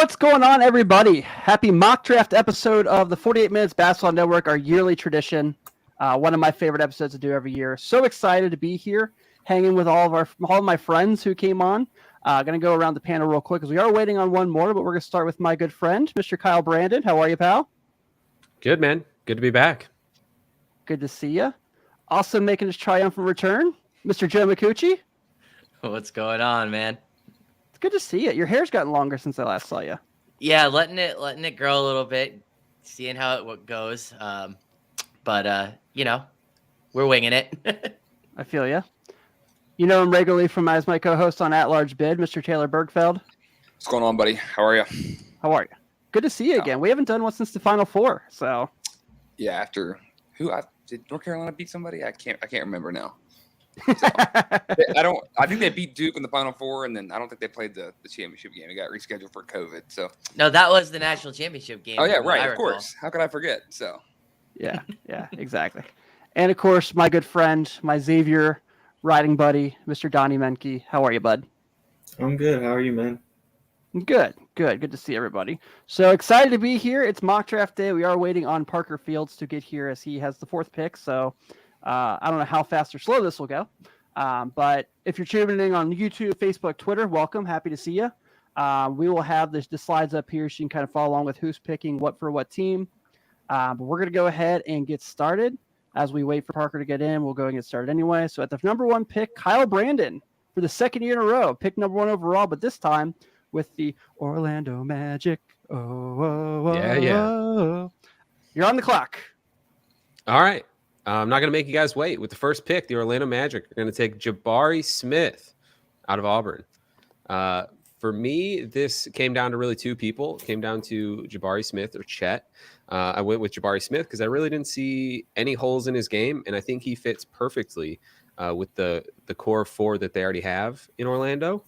What's going on, everybody? Happy mock draft episode of the 48 Minutes Basketball Network, our yearly tradition. One of my favorite episodes to do every year. So excited to be here, hanging with all of my friends who came on. Going to go around the panel real quick because we are waiting on one more, but we're going to start with my good friend, Mr. Kyle Brandon. How are you, pal? Good, man. Good to be back. Good to see you. Also making his triumphant return, Mr. Joe MiCucci. What's going on, man? It's good to see you. Your hair's gotten longer since I last saw you. Yeah, letting it grow a little bit, seeing how it goes. But we're winging it. I feel you. You know him regularly from as my co-host on At Large Bid, Mr. Taylor Bergfeld. What's going on, buddy? How are you? How are you? Good to see you again. We haven't done one since the Final Four, so. Yeah, after did North Carolina beat somebody? I can't remember now. So, I think they beat Duke in the Final Four, and then I don't think they played the championship game. It got rescheduled for COVID. So no, that was the national championship game. Oh yeah, right. Of course. How could I forget? So yeah, exactly. And of course, my good friend, my Xavier riding buddy, Mr. Donnie Menke. How are you, bud? I'm good. How are you, man? Good to see everybody. So excited to be here. It's mock draft day. We are waiting on Parker Fields to get here as he has the 4th pick. So I don't know how fast or slow this will go. But if you're tuning in on YouTube, Facebook, Twitter, welcome. Happy to see you. We will have the slides up here so you can kind of follow along with who's picking what for what team. But we're going to go ahead and get started. As we wait for Parker to get in, we'll go and get started anyway. So at the number 1 pick, Kyle Brandon for the 2nd year in a row. Pick number 1 overall, but this time with the Orlando Magic. Yeah. You're on the clock. All right. I'm not going to make you guys wait. With the first pick, the Orlando Magic are going to take Jabari Smith out of Auburn. For me, this came down to really 2 people. It came down to Jabari Smith or Chet. I went with Jabari Smith because I really didn't see any holes in his game, and I think he fits perfectly with the core 4 that they already have in Orlando.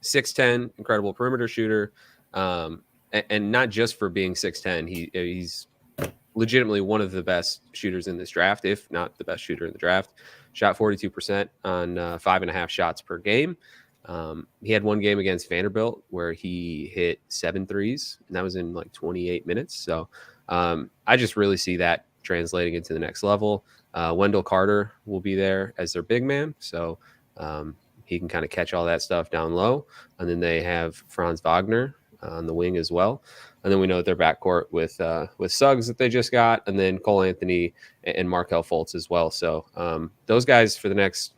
6'10", incredible perimeter shooter, and not just for being 6'10". He's legitimately one of the best shooters in this draft, if not the best shooter in the draft. Shot 42% on 5.5 shots per game. He had one game against Vanderbilt where he hit 7 threes, and that was in like 28 minutes. So I just really see that translating into the next level. Wendell Carter will be there as their big man. So he can kind of catch all that stuff down low. And then they have Franz Wagner on the wing as well. And then we know their backcourt with Suggs that they just got, and then Cole Anthony and Markelle Fultz as well. So those guys for the next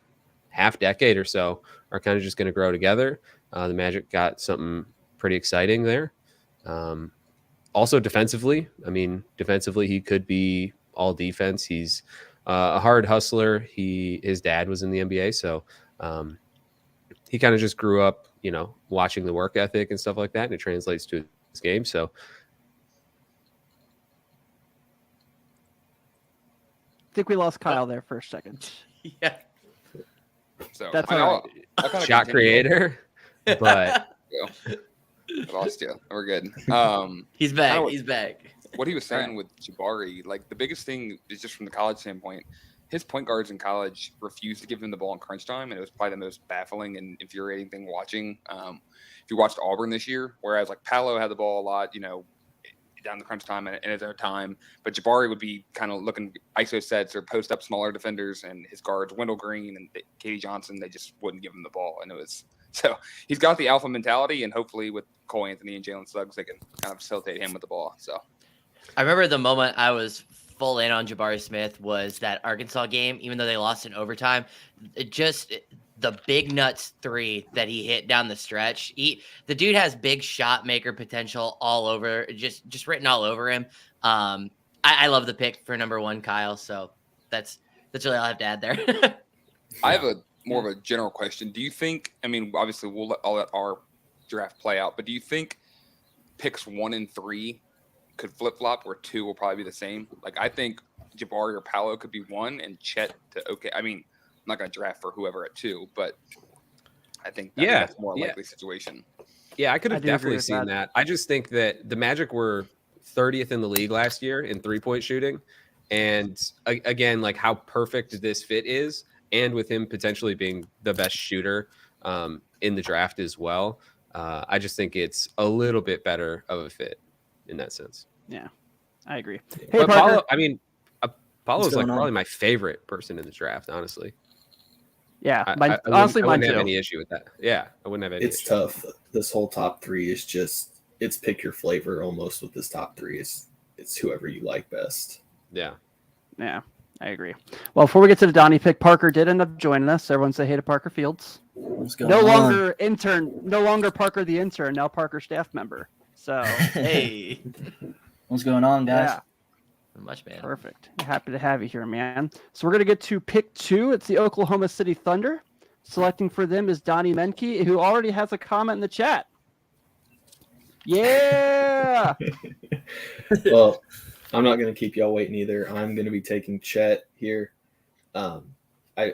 half decade or so are kind of just going to grow together. The Magic got something pretty exciting there. Also defensively, he could be all defense. He's a hard hustler. His dad was in the NBA, so he kind of just grew up, watching the work ethic and stuff like that, and it translates to his game. So I think we lost Kyle there for a second. Yeah. So that's all right. Shot creator, but I lost you. We're good. He's back. He's back. What he was saying with Jabari, like the biggest thing is just from the college standpoint. His point guards in college refused to give him the ball in crunch time, and it was probably the most baffling and infuriating thing watching. If you watched Auburn this year, whereas like Paolo had the ball a lot, down the crunch time and at their time, but Jabari would be kind of looking ISO sets or post up smaller defenders, and his guards, Wendell Green and Katie Johnson, they just wouldn't give him the ball, and it was so he's got the alpha mentality, and hopefully with Cole Anthony and Jalen Suggs, they can kind of facilitate him with the ball. So I remember the moment I was full in on Jabari Smith was that Arkansas game, even though they lost in overtime. The big nuts 3 that he hit down the stretch. The dude has big shot maker potential all over, just written all over him. I love the pick for number 1, Kyle. So that's really all I have to add there. I have more of a general question. Do you think? Obviously we'll let our draft play out, but do you think picks 1 and 3 could flip flop, where 2 will probably be the same? Like I think Jabari or Paolo could be 1, and Chet to okay. I'm not going to draft for whoever at 2, but I think that's a more likely situation. Yeah, I could have definitely seen that. I just think that the Magic were 30th in the league last year in 3-point shooting. And again, like how perfect this fit is, and with him potentially being the best shooter in the draft as well. I just think it's a little bit better of a fit in that sense. Yeah, I agree. Hey, But Parker. Paulo, I mean, Paulo's like going on? probably my favorite person in the draft, honestly. Yeah, I honestly, I mine wouldn't have too. any issue with that. Yeah, I wouldn't have any It's issue. tough. This whole top three is just it's pick your flavor almost with this top three. It's whoever you like best. Yeah. Yeah, I agree. Well, before we get to the Donnie pick, Parker did end up joining us. Everyone say hey to Parker Fields. What's going No on? longer intern, no longer Parker the intern, now Parker staff member. So Hey, What's going on, guys? yeah, much man. perfect. Happy to have you here, man. So we're gonna get to pick 2. It's the Oklahoma City Thunder. Selecting for them is Donnie Menke, who already has a comment in the chat. Yeah. Well, I'm not going to keep y'all waiting either. I'm going to be taking Chet here. I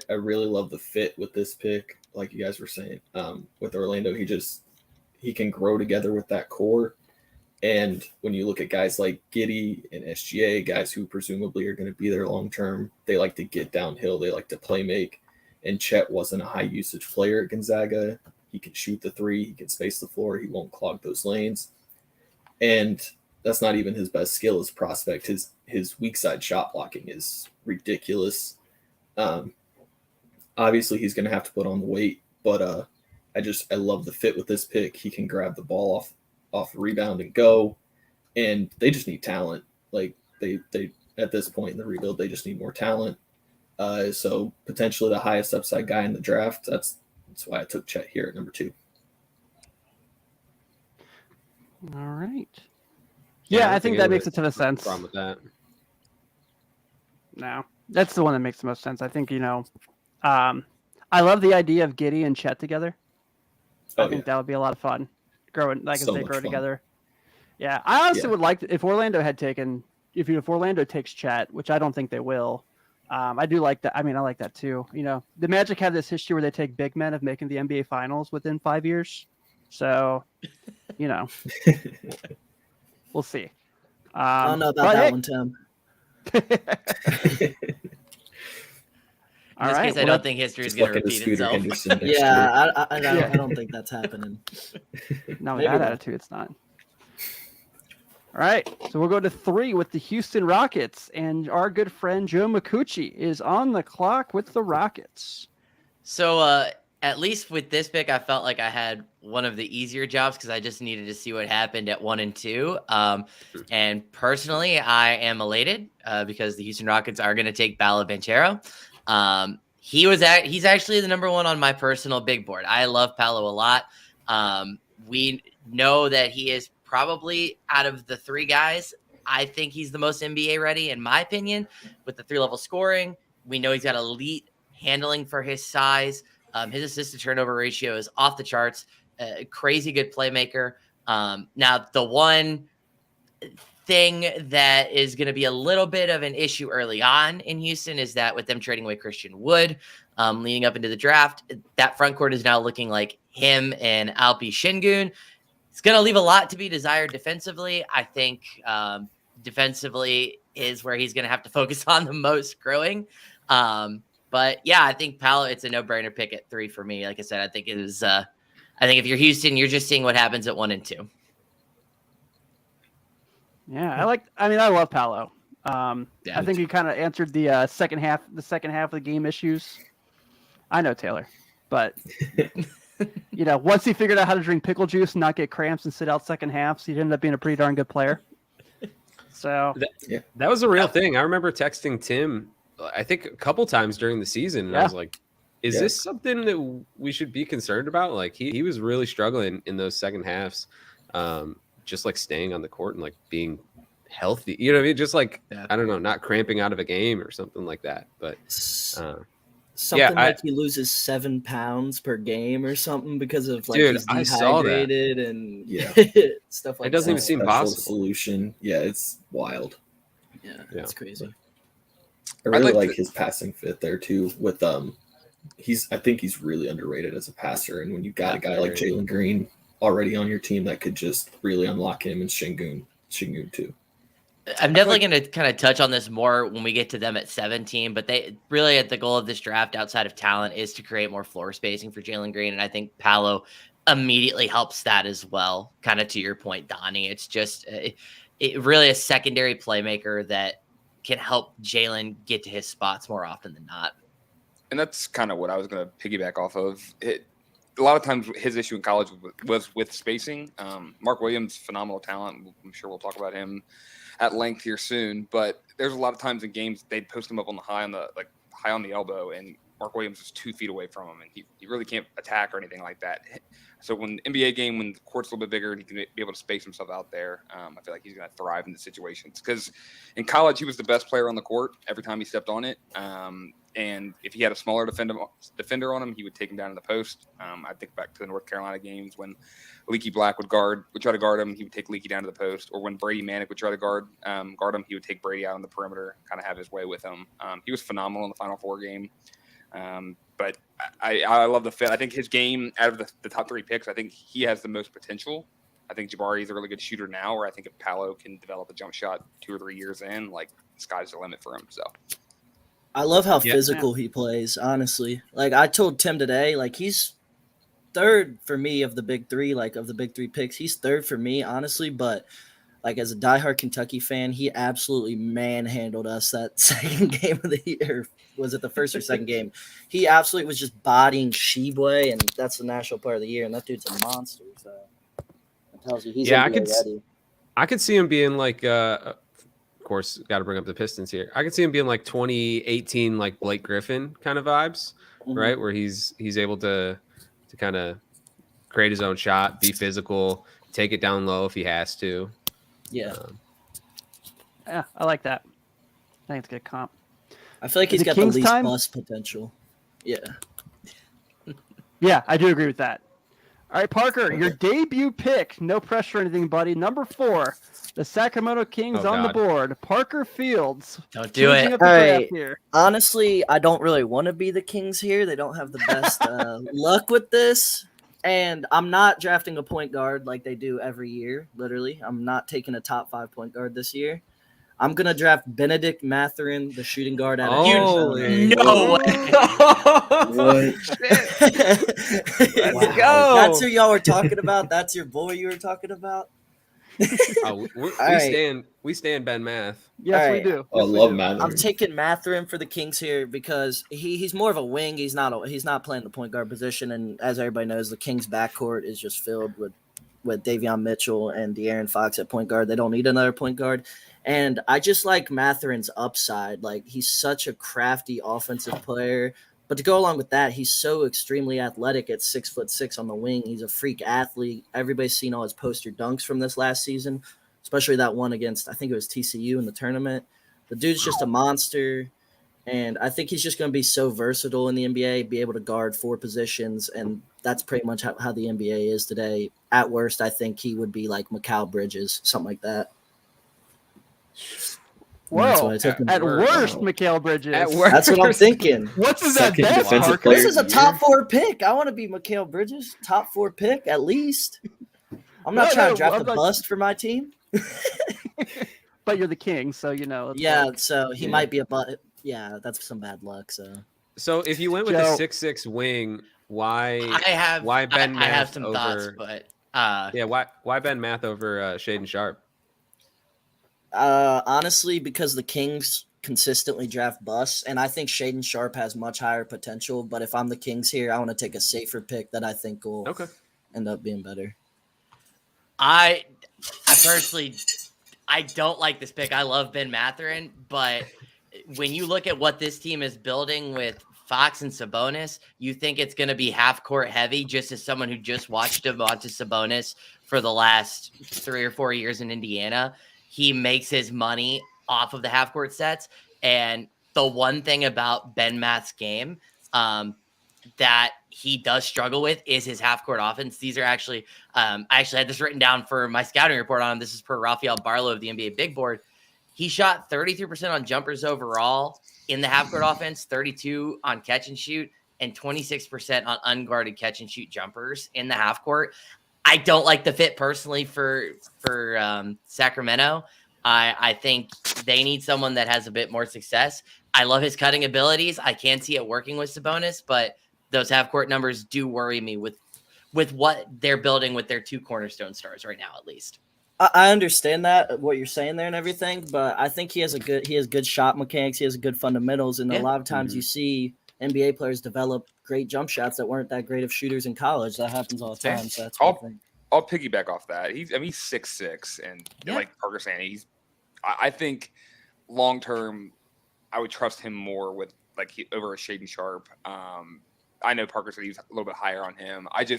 really love the fit with this pick, like you guys were saying. With Orlando, he can grow together with that core. And when you look at guys like Giddey and SGA, guys who presumably are going to be there long term, they like to get downhill. They like to play make. And Chet wasn't a high usage player at Gonzaga. He can shoot the three. He can space the floor. He won't clog those lanes. And that's not even his best skill as prospect. His weak side shot blocking is ridiculous. Obviously, he's going to have to put on the weight, but I love the fit with this pick. He can grab the ball off the rebound and go, and they just need talent. Like they at this point in the rebuild, they just need more talent. So potentially the highest upside guy in the draft. That's why I took Chet here at number 2. All right. I Yeah, don't I think that makes a ton of no sense. problem with that. No, that's the one that makes the most sense. I think, I love the idea of Giddey and Chet together. I think that would be a lot of fun. Growing, like So as they much grow fun. together. Yeah, I honestly Yeah. would like if Orlando takes Chet, which I don't think they will. I do like that. I mean, I like that too. The Magic have this history where they take big men of making the NBA Finals within 5 years. So, we'll see. I don't know about that one, Tim. In this case, I don't think history is Just going to looking to repeat Scooter itself. Henderson next year. Yeah, I don't think that's happening. No, with Maybe that not. attitude, it's not. All right, so we'll go to 3 with the Houston Rockets, and our good friend Joe MiCucci is on the clock with the Rockets. So at least with this pick, I felt like I had one of the easier jobs because I just needed to see what happened at 1 and 2. And personally, I am elated because the Houston Rockets are going to take Bala Banchero. He's actually the number 1 on my personal big board. I love Paolo a lot. We know that he is probably out of the 3 guys. I think he's the most NBA ready, in my opinion, with the 3-level scoring. We know he's got elite handling for his size. His assist to turnover ratio is off the charts. Crazy good playmaker. Now, the one thing that is going to be a little bit of an issue early on in Houston is that with them trading away Christian Wood, leading up into the draft, that front court is now looking like him and Alpi Şengün. It's going to leave a lot to be desired defensively. I think defensively is where he's going to have to focus on the most growing. But yeah, I think Paolo, it's a no-brainer pick at 3 for me. Like I said, I think it was. I think if you're Houston, you're just seeing what happens at 1 and 2. Yeah, I love Paolo. Yeah, I think he kind of answered the second half of the game issues. I know Taylor, but once he figured out how to drink pickle juice and not get cramps and sit out second halves, he ended up being a pretty darn good player. So That was a real thing. I remember texting Tim, I think a couple times during the season, and I was like, is this something that we should be concerned about? Like he was really struggling in those second halves, just like staying on the court and like being healthy. You know what I mean? Just like, I don't know, not cramping out of a game or something like that. But something like he loses 7 pounds per game or something because of like dude, he's I saw that. dehydrated and stuff like that. It doesn't even seem possible. Solution. Yeah, it's wild. Yeah, it's crazy. I really like his passing fit there too. With I think he's really underrated as a passer. And when you got a guy like Jalen Green already on your team, that could just really unlock him and Şengün too. I'm definitely going to kind of touch on this more when we get to them at 17, but they really at the goal of this draft outside of talent is to create more floor spacing for Jalen Green. And I think Paolo immediately helps that as well. Kind of to your point, Donnie. It's just it really a secondary playmaker that can help Jalen get to his spots more often than not. And that's kind of what I was going to piggyback off of. A lot of times his issue in college was with spacing. Mark Williams, phenomenal talent. I'm sure we'll talk about him at length here soon. But there's a lot of times in games they'd post him up on the high on the elbow, and Mark Williams is 2 feet away from him, and he really can't attack or anything like that. So when NBA game, when the court's a little bit bigger and he can be able to space himself out there, I feel like he's going to thrive in the situations. Because in college, he was the best player on the court every time he stepped on it. And if he had a smaller defender on him, he would take him down in the post. I think back to the North Carolina games when Leaky Black would try to guard him. He would take Leaky down to the post. Or when Brady Manick would try to guard him, he would take Brady out on the perimeter, kind of have his way with him. He was phenomenal in the Final Four game. But I love the fit. I think his game, out of the top 3 picks, I think he has the most potential. I think Jabari is a really good shooter now, or I think if Paolo can develop a jump shot 2 or 3 years in, like, the sky's the limit for him. So I love how physical he plays, honestly. Like, I told Tim today, like, he's third for me of the big 3, like, of the big 3 picks. He's third for me, honestly, but like, as a diehard Kentucky fan, he absolutely manhandled us that second game of the year. Was it the first or second game? He absolutely was just bodying Sheboy, and that's the national player of the year, and that dude's a monster. So it tells you he's ready. I could see him being like, of course, got to bring up the Pistons here. I could see him being like 2018, like Blake Griffin kind of vibes, right? Where he's able to kind of create his own shot, be physical, take it down low if he has to. Yeah. Yeah, I like that. I think it's a good comp. I feel like he's got the least bust potential. Yeah. Yeah, I do agree with that. All right, Parker, your debut pick. No pressure or anything, buddy. Number 4, the Sacramento Kings on the board. Parker Fields. Don't do it. All right. Honestly, I don't really want to be the Kings here. They don't have the best luck with this. And I'm not drafting a point guard like they do every year, literally. I'm not taking a top 5 point guard this year. I'm going to draft Benedict Mathurin, the shooting guard out of No way. Let's go. That's who y'all were talking about? That's your boy you were talking about? We stand Ben Math. Yes, we do. I love Mathurin. I'm taking Mathurin for the Kings here because he's more of a wing. He's not playing the point guard position, and as everybody knows, the Kings' backcourt is just filled with Davion Mitchell and De'Aaron Fox at point guard. They don't need another point guard, and I just like Mathurin's upside. Like, he's such a crafty offensive player. But to go along with that, he's so extremely athletic at 6'6" on the wing. He's a freak athlete. Everybody's seen all his poster dunks from this last season, especially that one against, I think it was TCU in the tournament. The dude's just a monster, and I think he's just going to be so versatile in the NBA, be able to guard 4 positions, and that's pretty much how the NBA is today. At worst, I think he would be like Mikal Bridges, something like that. Whoa! At worst, Mikal Bridges. At worst. That's what I'm thinking. What's his at best, Parker? This is a top 4 pick. I want to be Mikal Bridges, top 4 pick at least. I'm not trying to draft a bust for my team. But you're the king, so you know. Yeah, so he might be a bust. Yeah, that's some bad luck. So if you went with a 6'6" wing, why Ben Math? I have some over, thoughts, but why Ben Math over Shaedon Sharpe? Honestly, because the Kings consistently draft busts, and I think Shaedon Sharpe has much higher potential. But if I'm the Kings here, I want to take a safer pick that I think will end up being better. I personally, I don't like this pick. I love Ben Mathurin, but when you look at what this team is building with Fox and Sabonis, you think it's going to be half court heavy. Just as someone who just watched Sabonis for the last 3 or 4 years in Indiana. He makes his money off of the half-court sets. And the one thing about Ben Math's game that he does struggle with is his half-court offense. These are actually I actually had this written down for my scouting report on him. This is per Rafael Barlow of the NBA Big Board. He shot 33% on jumpers overall in the half-court offense, 32 on catch and shoot, and 26% on unguarded catch and shoot jumpers in the half-court. I don't like the fit personally for Sacramento. I think they need someone that has a bit more success. I love his cutting abilities. I can see it working with Sabonis, but those half-court numbers do worry me with with what they're building with their 2 cornerstone stars right now, at least. I understand that what you're saying there and everything, but I think he has good shot mechanics. He has good fundamentals, and a lot of times you see NBA players develop great jump shots that weren't that great of shooters in college. That happens all the time. So that's what I think. I'll piggyback off that. He's 6'6", and like Parker's saying, I think long term, I would trust him more with over a Shaden Sharp. I know Parker said he's a little bit higher on him. I'd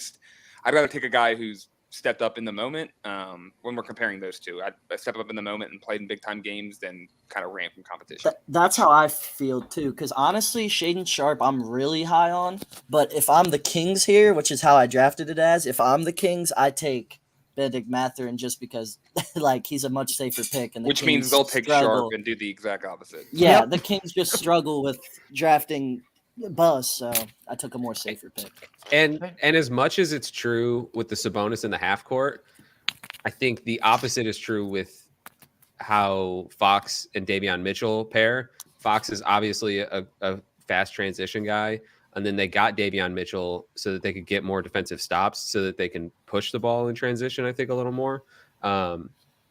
rather take a guy who's stepped up in the moment. When we're comparing those two, I stepped up in the moment and played in big time games, then kind of ran from competition. That's how I feel too. Because honestly, Shaden Sharp, I'm really high on. But if I'm the Kings here, which is how I drafted it as, if I'm the Kings, I take Benedict Mathurin just because he's a much safer pick. And which means they'll take Sharp and do the exact opposite. Yeah, the Kings just struggle with drafting Buzz, so I took a more safer pick. And as much as it's true with the Sabonis in the half court, I think the opposite is true with how Fox and Davion Mitchell pair. Fox is obviously a fast transition guy, and then they got Davion Mitchell so that they could get more defensive stops so that they can push the ball in transition, I think, a little more.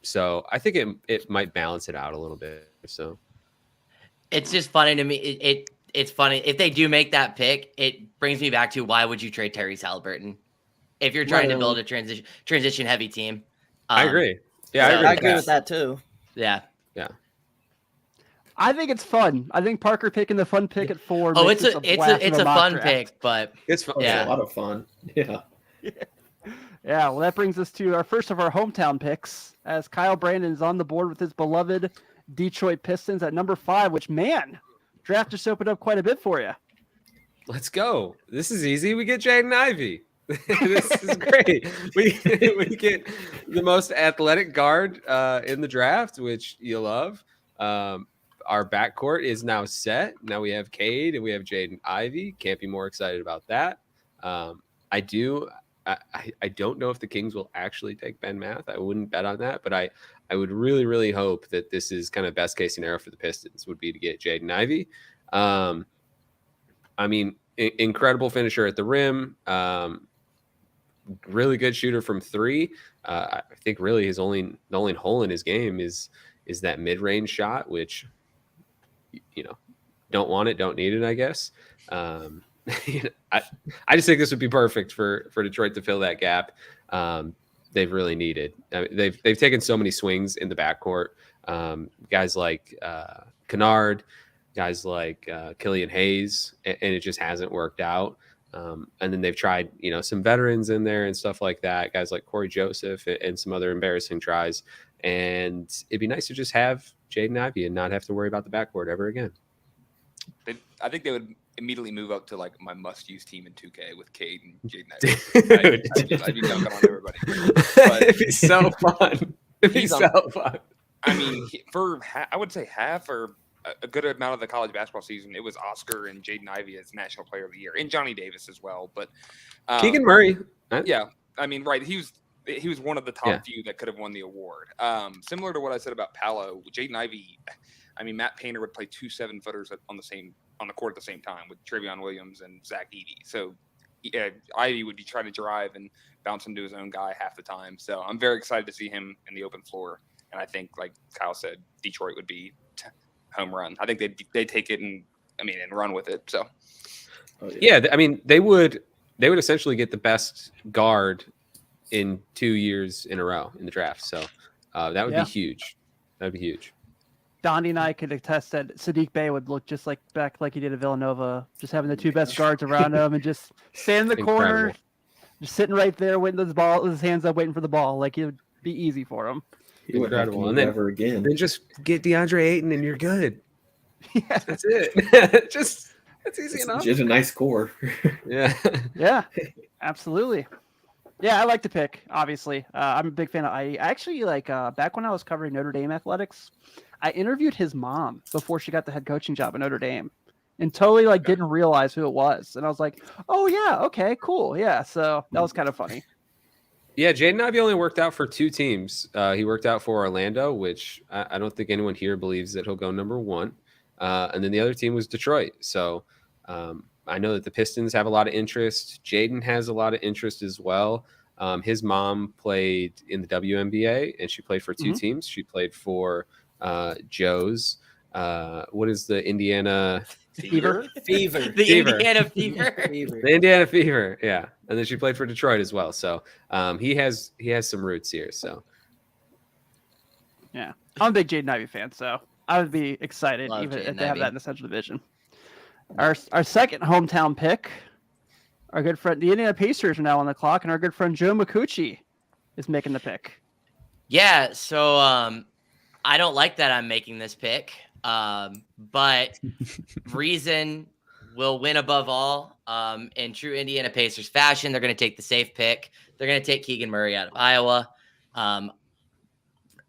So I think it might balance it out a little bit. So it's just funny to me. It's funny if they do make that pick. It brings me back to why would you trade Tyrese Halliburton if you're trying to build a transition heavy team? I agree. Yeah, I agree with that too. Yeah. I think it's fun. I think Parker picking the fun pick at 4. Oh, it's a fun pick, but it's fun. Yeah, a lot of fun. Yeah. Yeah, well, that brings us to our first of our hometown picks, as Kyle Brandon is on the board with his beloved Detroit Pistons at number 5. Which, man, draft just opened up quite a bit for you. Let's go. This is easy. We get Jaden Ivey. This is great. We get the most athletic guard in the draft, which you love. Our backcourt is now set. Now we have Cade and we have Jaden Ivey. Can't be more excited about that. I don't know if the Kings will actually take Ben Math. I wouldn't bet on that, but I would really, really hope that this is kind of best case scenario for the Pistons would be to get Jaden Ivey. I mean, incredible finisher at the rim. Really good shooter from 3. I think really the only hole in his game is that mid-range shot, which don't want it, don't need it, I guess. I just think this would be perfect for Detroit to fill that gap. They've really needed. I mean, they've taken so many swings in the backcourt. Guys like Kennard, guys like Killian Hayes, and it just hasn't worked out. And then they've tried, some veterans in there and stuff like that. Guys like Corey Joseph and some other embarrassing tries. And it'd be nice to just have Jaden Ivey and not have to worry about the backcourt ever again. I think they would immediately move up to my must-use team in 2K with Cade and Jaden Ivey. I'd be dunking on everybody. But it'd be so fun. It'd be so fun. I mean, I would say half or a good amount of the college basketball season, it was Oscar and Jaden Ivey as National Player of the Year, and Johnny Davis as well. But Keegan Murray, yeah, I mean, right? He was one of the top few that could have won the award. Similar to what I said about Paolo, Jaden Ivey. I mean, Matt Painter would play 2 7-footers on the court at the same time with Trevion Williams and Zach Edey. So Ivey would be trying to drive and bounce into his own guy half the time. So I'm very excited to see him in the open floor. And I think, like Kyle said, Detroit would be home run. I think they'd take it and run with it. So yeah, I mean they would essentially get the best guard in 2 years in a row in the draft. So that would be huge. That would be huge. Donnie and I could attest that Sadiq Bey would look just like he did at Villanova, just having the 2 best guards around him and just stand in the corner, just sitting right there waiting for the ball, with his hands up, waiting for the ball. Like it would be easy for him. Incredible. And then just get DeAndre Ayton and you're good. Yeah, that's it. That's easy enough. Just a nice core. Yeah, absolutely. Yeah, I like the pick. Obviously, I'm a big fan of IE. Actually, back when I was covering Notre Dame athletics, I interviewed his mom before she got the head coaching job at Notre Dame, and totally didn't realize who it was. And I was like, "Oh yeah, okay, cool, yeah." So that was kind of funny. Yeah, Jaden Ivey only worked out for 2 teams. He worked out for Orlando, which I don't think anyone here believes that he'll go number 1. And then the other team was Detroit. So I know that the Pistons have a lot of interest. Jaden has a lot of interest as well. His mom played in the WNBA, and she played for two teams. She played for Joe's. What is the Indiana Fever? Fever. The Fever. Indiana Fever. Fever. The Indiana Fever, yeah. And then she played for Detroit as well. So he has some roots here. So Yeah, I'm a big Jaden Ivey fan, so I would be excited Love even Jaden if they have Ivey. that in the Central Division. Our second hometown pick, our good friend, the Indiana Pacers are now on the clock, and our good friend Joe MiCucci is making the pick. Yeah, so I don't like that I'm making this pick, but reason will win above all. In true Indiana Pacers fashion, they're going to take the safe pick. They're going to take Keegan Murray out of Iowa.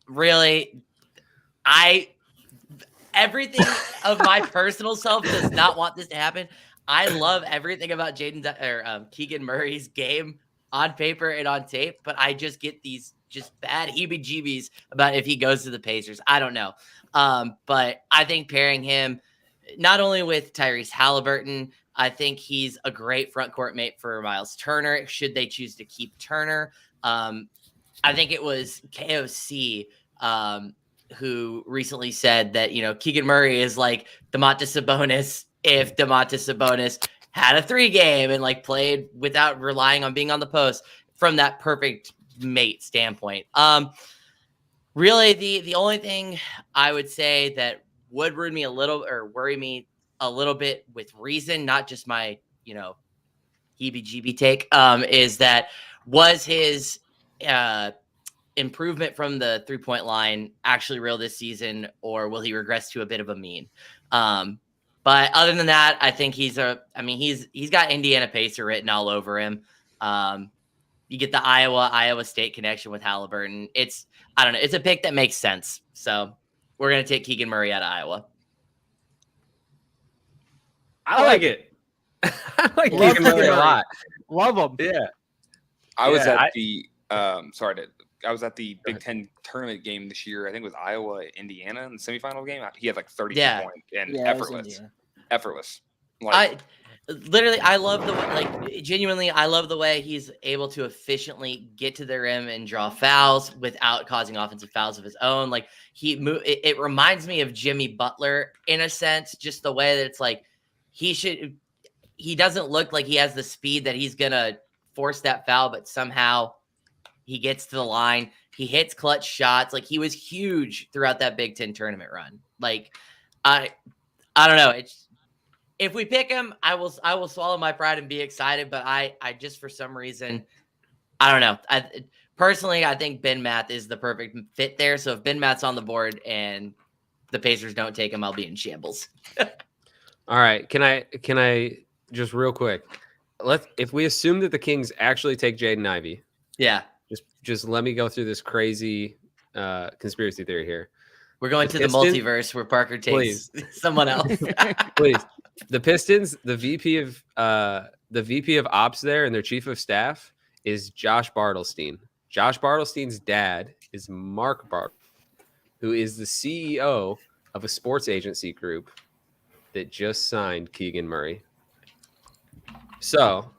Really, everything of my personal self does not want this to happen. I love everything about Keegan Murray's game on paper and on tape, but I just get these just bad heebie-jeebies about if he goes to the Pacers. I don't know. But I think pairing him not only with Tyrese Halliburton, I think he's a great front court mate for Miles Turner, should they choose to keep Turner. I think it was KOC who recently said that, Keegan Murray is like Domantas Sabonis if Domantas Sabonis had a 3-game and like played without relying on being on the post from that perfect mate standpoint. Really the only thing I would say that would worry me a little bit with reason, not just my, heebie-jeebie take, is that was his improvement from the 3-point line actually real this season, or will he regress to a bit of a mean? But other than that, I think he's got Indiana Pacer written all over him. You get the Iowa State connection with Halliburton. It's a pick that makes sense. So we're going to take Keegan Murray out of Iowa. I like it. I like Love Keegan Murray a lot. Love him. Yeah. I was Yeah, at the I was at the Big Ten tournament game this year. I think it was Iowa, Indiana in the semifinal game. He had like 32 points and Yeah, it was effortless. I love the way, genuinely, I love the way he's able to efficiently get to the rim and draw fouls without causing offensive fouls of his own. Like it reminds me of Jimmy Butler in a sense, just the way that it's like he doesn't look like he has the speed that he's gonna force that foul, but somehow he gets to the line. He hits clutch shots. Like he was huge throughout that Big Ten tournament run. Like I don't know. If we pick him, I will swallow my pride and be excited. But I just for some reason, I don't know. Personally, I think Ben Math is the perfect fit there. So if Ben Math's on the board and the Pacers don't take him, I'll be in shambles. All right. Can I just real quick? If we assume that the Kings actually take Jaden Ivey, Yeah. Just let me go through this crazy conspiracy theory here. We're going to the multiverse where Parker takes someone else. Please. The Pistons, the VP of Ops there and their chief of staff is Josh Bartelstein. Josh Bartelstein's dad is Mark Bartel, who is the CEO of a sports agency group that just signed Keegan Murray. So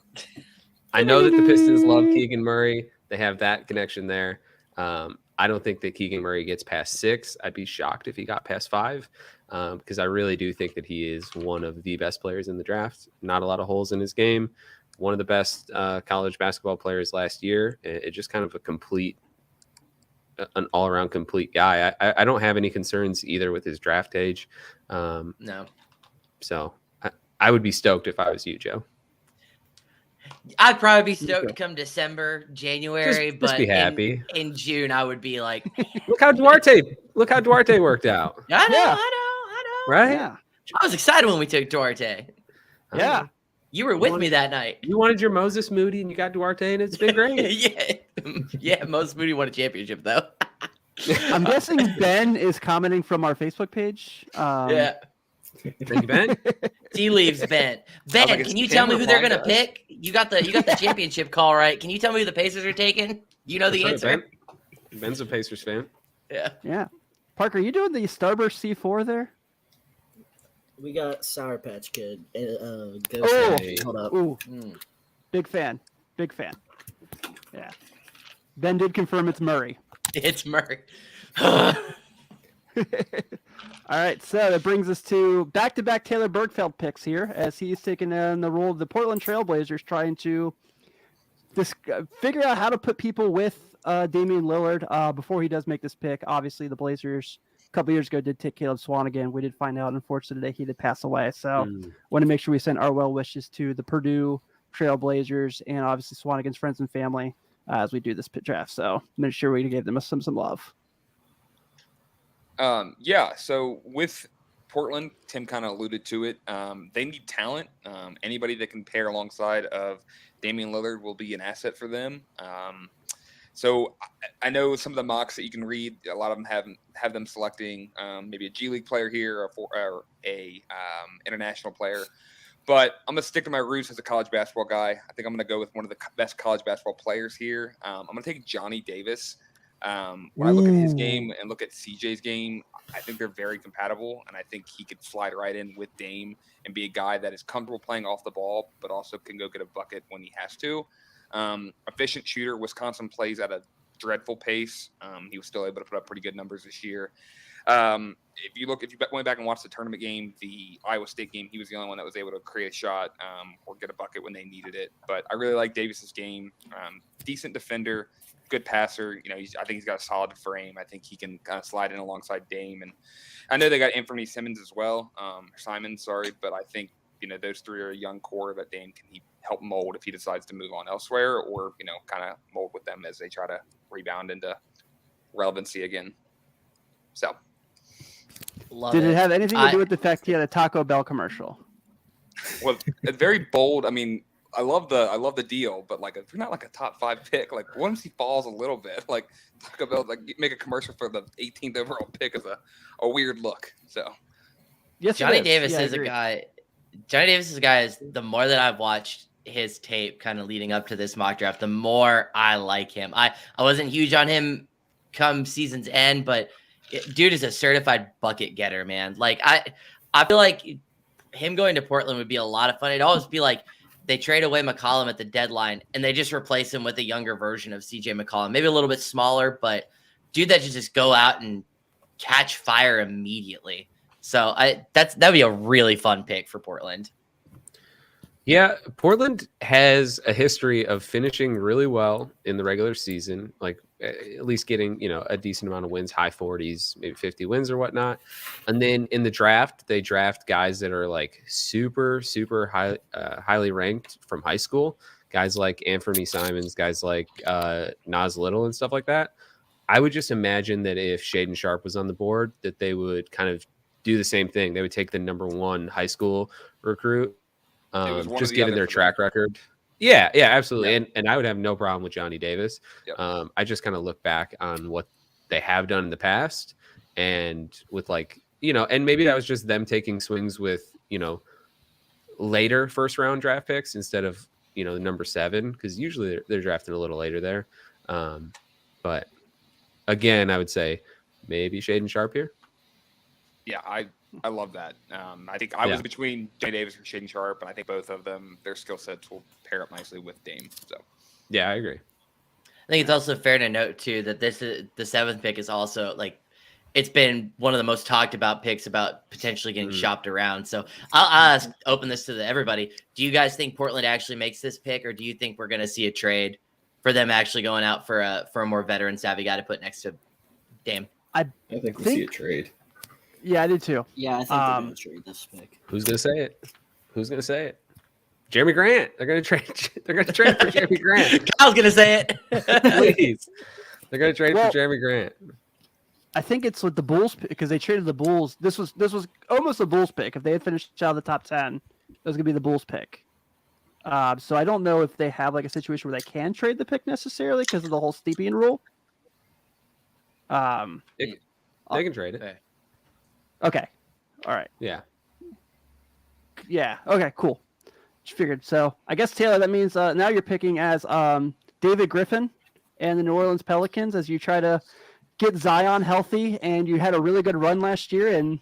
I know that the Pistons love Keegan Murray. They have that connection there. I don't think that Keegan Murray gets past 6. I'd be shocked if he got past 5 because I really do think that he is one of the best players in the draft. Not a lot of holes in his game. One of the best college basketball players last year. It's just kind of an all-around complete guy. I don't have any concerns either with his draft age. No. So I would be stoked if I was you, Joe. I'd probably be stoked come December, January, just but be happy. In June, I would be like, Look how Duarte worked out. I know. Right? Yeah. I was excited when we took Duarte. Yeah. You were with me that night. You wanted your Moses Moody and you got Duarte and it's been great. Yeah. Moses Moody won a championship though. I'm guessing Ben is commenting from our Facebook page. Yeah. Thank you, Ben. Tea leaves Ben. Ben, like, can you is tell Ben me who they're gonna replying to us? pick? You got the championship call right. Can you tell me who the Pacers are taking? You know the That's right, answer. Ben. Ben's a Pacers fan. Yeah. Yeah. Parker, you doing the Starburst C4 there? We got Sour Patch Kid. Oh, Hold up. ooh, Mm. big fan. Yeah. Ben did confirm it's Murray. It's Murray. All right, so that brings us to back-to-back Taylor Bergfeld picks here, as he's taking on the role of the Portland Trailblazers, trying to figure out how to put people with Damian Lillard before he does make this pick. Obviously, the Blazers a couple years ago did take Caleb Swanigan. We did find out, unfortunately, today he did pass away. So want to make sure we send our well wishes to the Purdue Trailblazers and obviously Swanigan's friends and family as we do this pit draft. So make sure we gave them some love. Yeah, so with Portland, Tim kind of alluded to it. They need talent. Anybody that can pair alongside of Damian Lillard will be an asset for them. So I know some of the mocks that you can read, a lot of them have them selecting maybe a G League player here or a international player. But I'm going to stick to my roots as a college basketball guy. I think I'm going to go with one of the best college basketball players here. I'm going to take Johnny Davis. When I look at his game and look at CJ's game, I think they're very compatible, and I think he could slide right in with Dame and be a guy that is comfortable playing off the ball, but also can go get a bucket when he has to. Efficient shooter. Wisconsin plays at a dreadful pace. He was still able to put up pretty good numbers this year. If you went back and watched the tournament game, the Iowa State game, he was the only one that was able to create a shot or get a bucket when they needed it. But I really like Davis's game. Decent defender, good passer. You know, I think he's got a solid frame. I think he can kind of slide in alongside Dame. And I know they got Anthony Simons as well, but I think, you know, those three are a young core that Dame can help mold if he decides to move on elsewhere, or, you know, kind of mold with them as they try to rebound into relevancy again. So. Did it have anything to do with the fact he had a Taco Bell commercial? Well, it's very bold. I mean, I love the deal, but like, if you're not like a top 5 pick, like once he falls a little bit, like Taco Bell, like make a commercial for the 18th overall pick is a weird look. So, yes, Johnny Davis is a guy. Johnny Davis is a guy. The more that I've watched his tape, kind of leading up to this mock draft, the more I like him. I wasn't huge on him come season's end, but dude is a certified bucket getter, man. Like I feel like him going to Portland would be a lot of fun. It'd always be like they trade away McCollum at the deadline and they just replace him with a younger version of CJ McCollum, maybe a little bit smaller, but dude that should just go out and catch fire immediately. So that'd be a really fun pick for Portland. Yeah, Portland has a history of finishing really well in the regular season, like at least getting, you know, a decent amount of wins, high 40s, maybe 50 wins or whatnot. And then in the draft, they draft guys that are like super, super highly ranked from high school, guys like Anthony Simons, guys like Nas Little and stuff like that. I would just imagine that if Shaedon Sharpe was on the board, that they would kind of do the same thing. They would take the number 1 high school recruit, just given their track record. Yeah, absolutely. Yeah. And I would have no problem with Johnny Davis. Yep. I just kind of look back on what they have done in the past, and with, like, you know, and maybe that was just them taking swings with, you know, later first round draft picks instead of, you know, number 7, because usually they're drafting a little later there. But again, I would say maybe Shaedon Sharpe here. Yeah, I love that. I think I was between Johnny Davis and Shaedon Sharpe, and I think both of them, their skill sets will pair up nicely with Dame. So, yeah, I agree. I think it's also fair to note too that this is the 7th pick is also like it's been one of the most talked about picks about potentially getting shopped around. So I'll open this to everybody. Do you guys think Portland actually makes this pick, or do you think we're going to see a trade for them actually going out for a more veteran savvy guy to put next to Dame? I think we see a trade. Yeah, I did too. Yeah, I think they're going to trade this pick. Who's going to say it? Jeremy Grant. They're going to trade. They're going to trade for Jeremy Grant. Kyle's going to say it. Please. They're going to trade for Jeremy Grant. I think it's with the Bulls because they traded the Bulls. This was almost a Bulls pick. If they had finished out of the top 10, it was going to be the Bulls pick. So I don't know if they have like a situation where they can trade the pick necessarily because of the whole Stepien rule. They can trade it. Okay. All right. Yeah. Okay, cool. Just figured. So I guess, Taylor, that means now you're picking as David Griffin and the New Orleans Pelicans as you try to get Zion healthy, and you had a really good run last year, and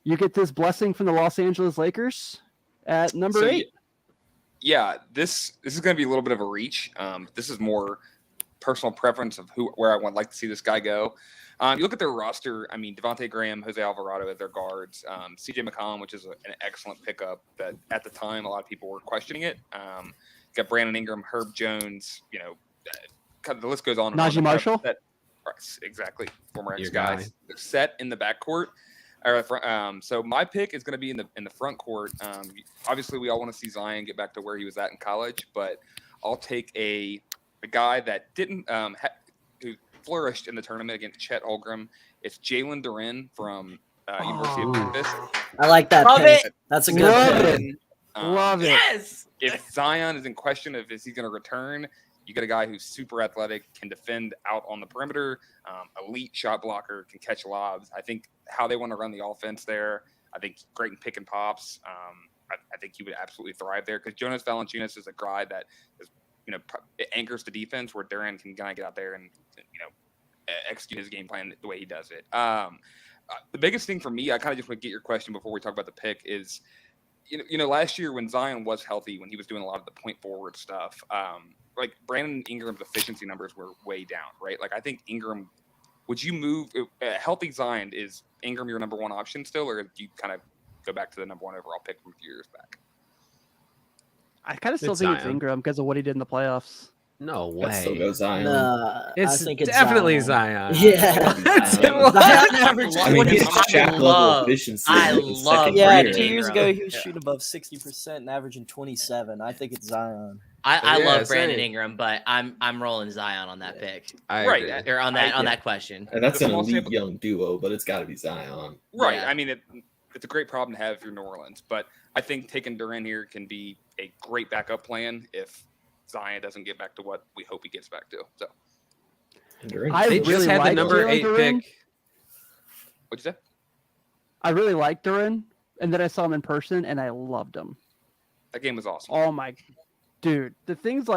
You get this blessing from the Los Angeles Lakers at number So, 8. Yeah, this is going to be a little bit of a reach. This is more personal preference of where I would like to see this guy go. You look at their roster. I mean, Devontae Graham, Jose Alvarado as their guards. CJ McCollum, which is an excellent pickup. That at the time a lot of people were questioning it. Got Brandon Ingram, Herb Jones. The list goes on. And Najee on. Marshall. Right, exactly. Former Your ex-guys. guy. They're set in the backcourt. So my pick is going to be in the front court. Obviously, we all want to see Zion get back to where he was at in college, but I'll take a guy that didn't who flourished in the tournament against Chet Holmgren. It's Jalen Duren from University of Memphis. I like that Love pick. it. That's a good Love pick. it. Love it. Yes. If Zion is in question of is he going to return, you get a guy who's super athletic, can defend out on the perimeter, elite shot blocker, can catch lobs. I think how they want to run the offense there, I think great in pick and pops. I think he would absolutely thrive there because Jonas Valanciunas is a guy that is, it anchors the defense where Duren can kind of get out there and, execute his game plan the way he does it. The biggest thing for me, I kind of just want to get your question before we talk about the pick is, last year when Zion was healthy, when he was doing a lot of the point forward stuff, like Brandon Ingram's efficiency numbers were way down, right? Like I think Ingram, would you move healthy Zion? Is Ingram your number one option still, or do you kind of go back to the number one overall pick from a few years back? I kind of still It's think it's Zion. Ingram because of what he did in the playoffs. No That still way. goes Zion. I It's think it's definitely Zion. Zion. Yeah. Zion averaged I mean, his 20. Shaq level love- efficiency. I in his love second Yeah, Brandon 2 year. years Ingram. ago he was Yeah. shooting above 60% and averaging 27. I think it's Zion. I Yeah, love Brandon same. Ingram, but I'm rolling Zion on that pick I Right. agree. or on that question. And that's The an small elite sample- young duo, but it's got to be Zion. Right. Yeah. I mean, it's a great problem to have if you're New Orleans, but I think taking Duren here can be a great backup plan if Zion doesn't get back to what we hope he gets back to. So, And Duren- I They really just had the like number Jalen 8 Duren. pick. what'd you say? I really liked Duren, and then I saw him in person, and I loved him. That game was awesome. Oh my, dude! The things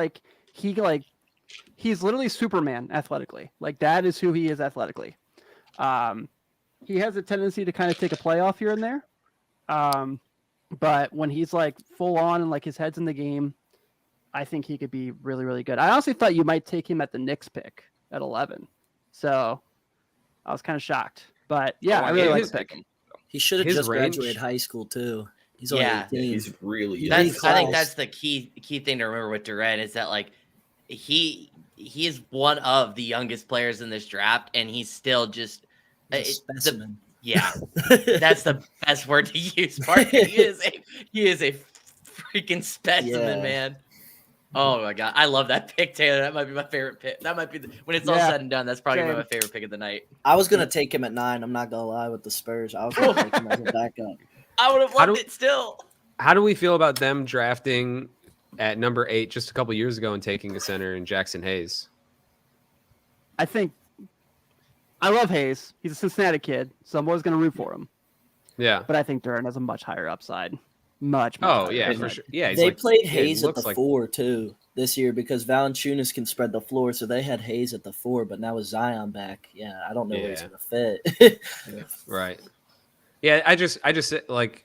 he's literally Superman athletically. Like that is who he is athletically. He has a tendency to kind of take a play off here and there, but when he's like full on and like his head's in the game, I think he could be really, really good. I honestly thought you might take him at the Knicks pick at 11, so I was kind of shocked. But yeah, I really like the pick. He should have His just range- graduated high school too. He's only Yeah. 18. He's really young. That's I think close. that's the key thing to remember with Duren is that like he is one of the youngest players in this draft, and he's still just A specimen. yeah. That's the best word to use, Mark. He is a freaking specimen, Yeah. man. Oh my god, I love that pick, Taylor. That might be my favorite pick. That might be when it's all Yeah. said and done. That's probably Same. my favorite pick of the night. I was gonna take him at 9. I'm not gonna lie with the Spurs. I was gonna take him as a backup. I would have How loved do- it still. How do we feel about them drafting at number 8 just a couple years ago and taking a center in Jackson Hayes? I think I love Hayes. He's a Cincinnati kid, so I'm always going to root for him. Yeah. But I think Duren has a much higher upside. Much. Oh higher yeah, upside. for sure. Yeah, he's They like, played yeah, Hayes he at the looks like 4 too this year because Valanciunas can spread the floor, so they had Hayes at the 4. But now with Zion back, yeah, I don't know where he's Yeah. gonna fit. right. Yeah, I just like.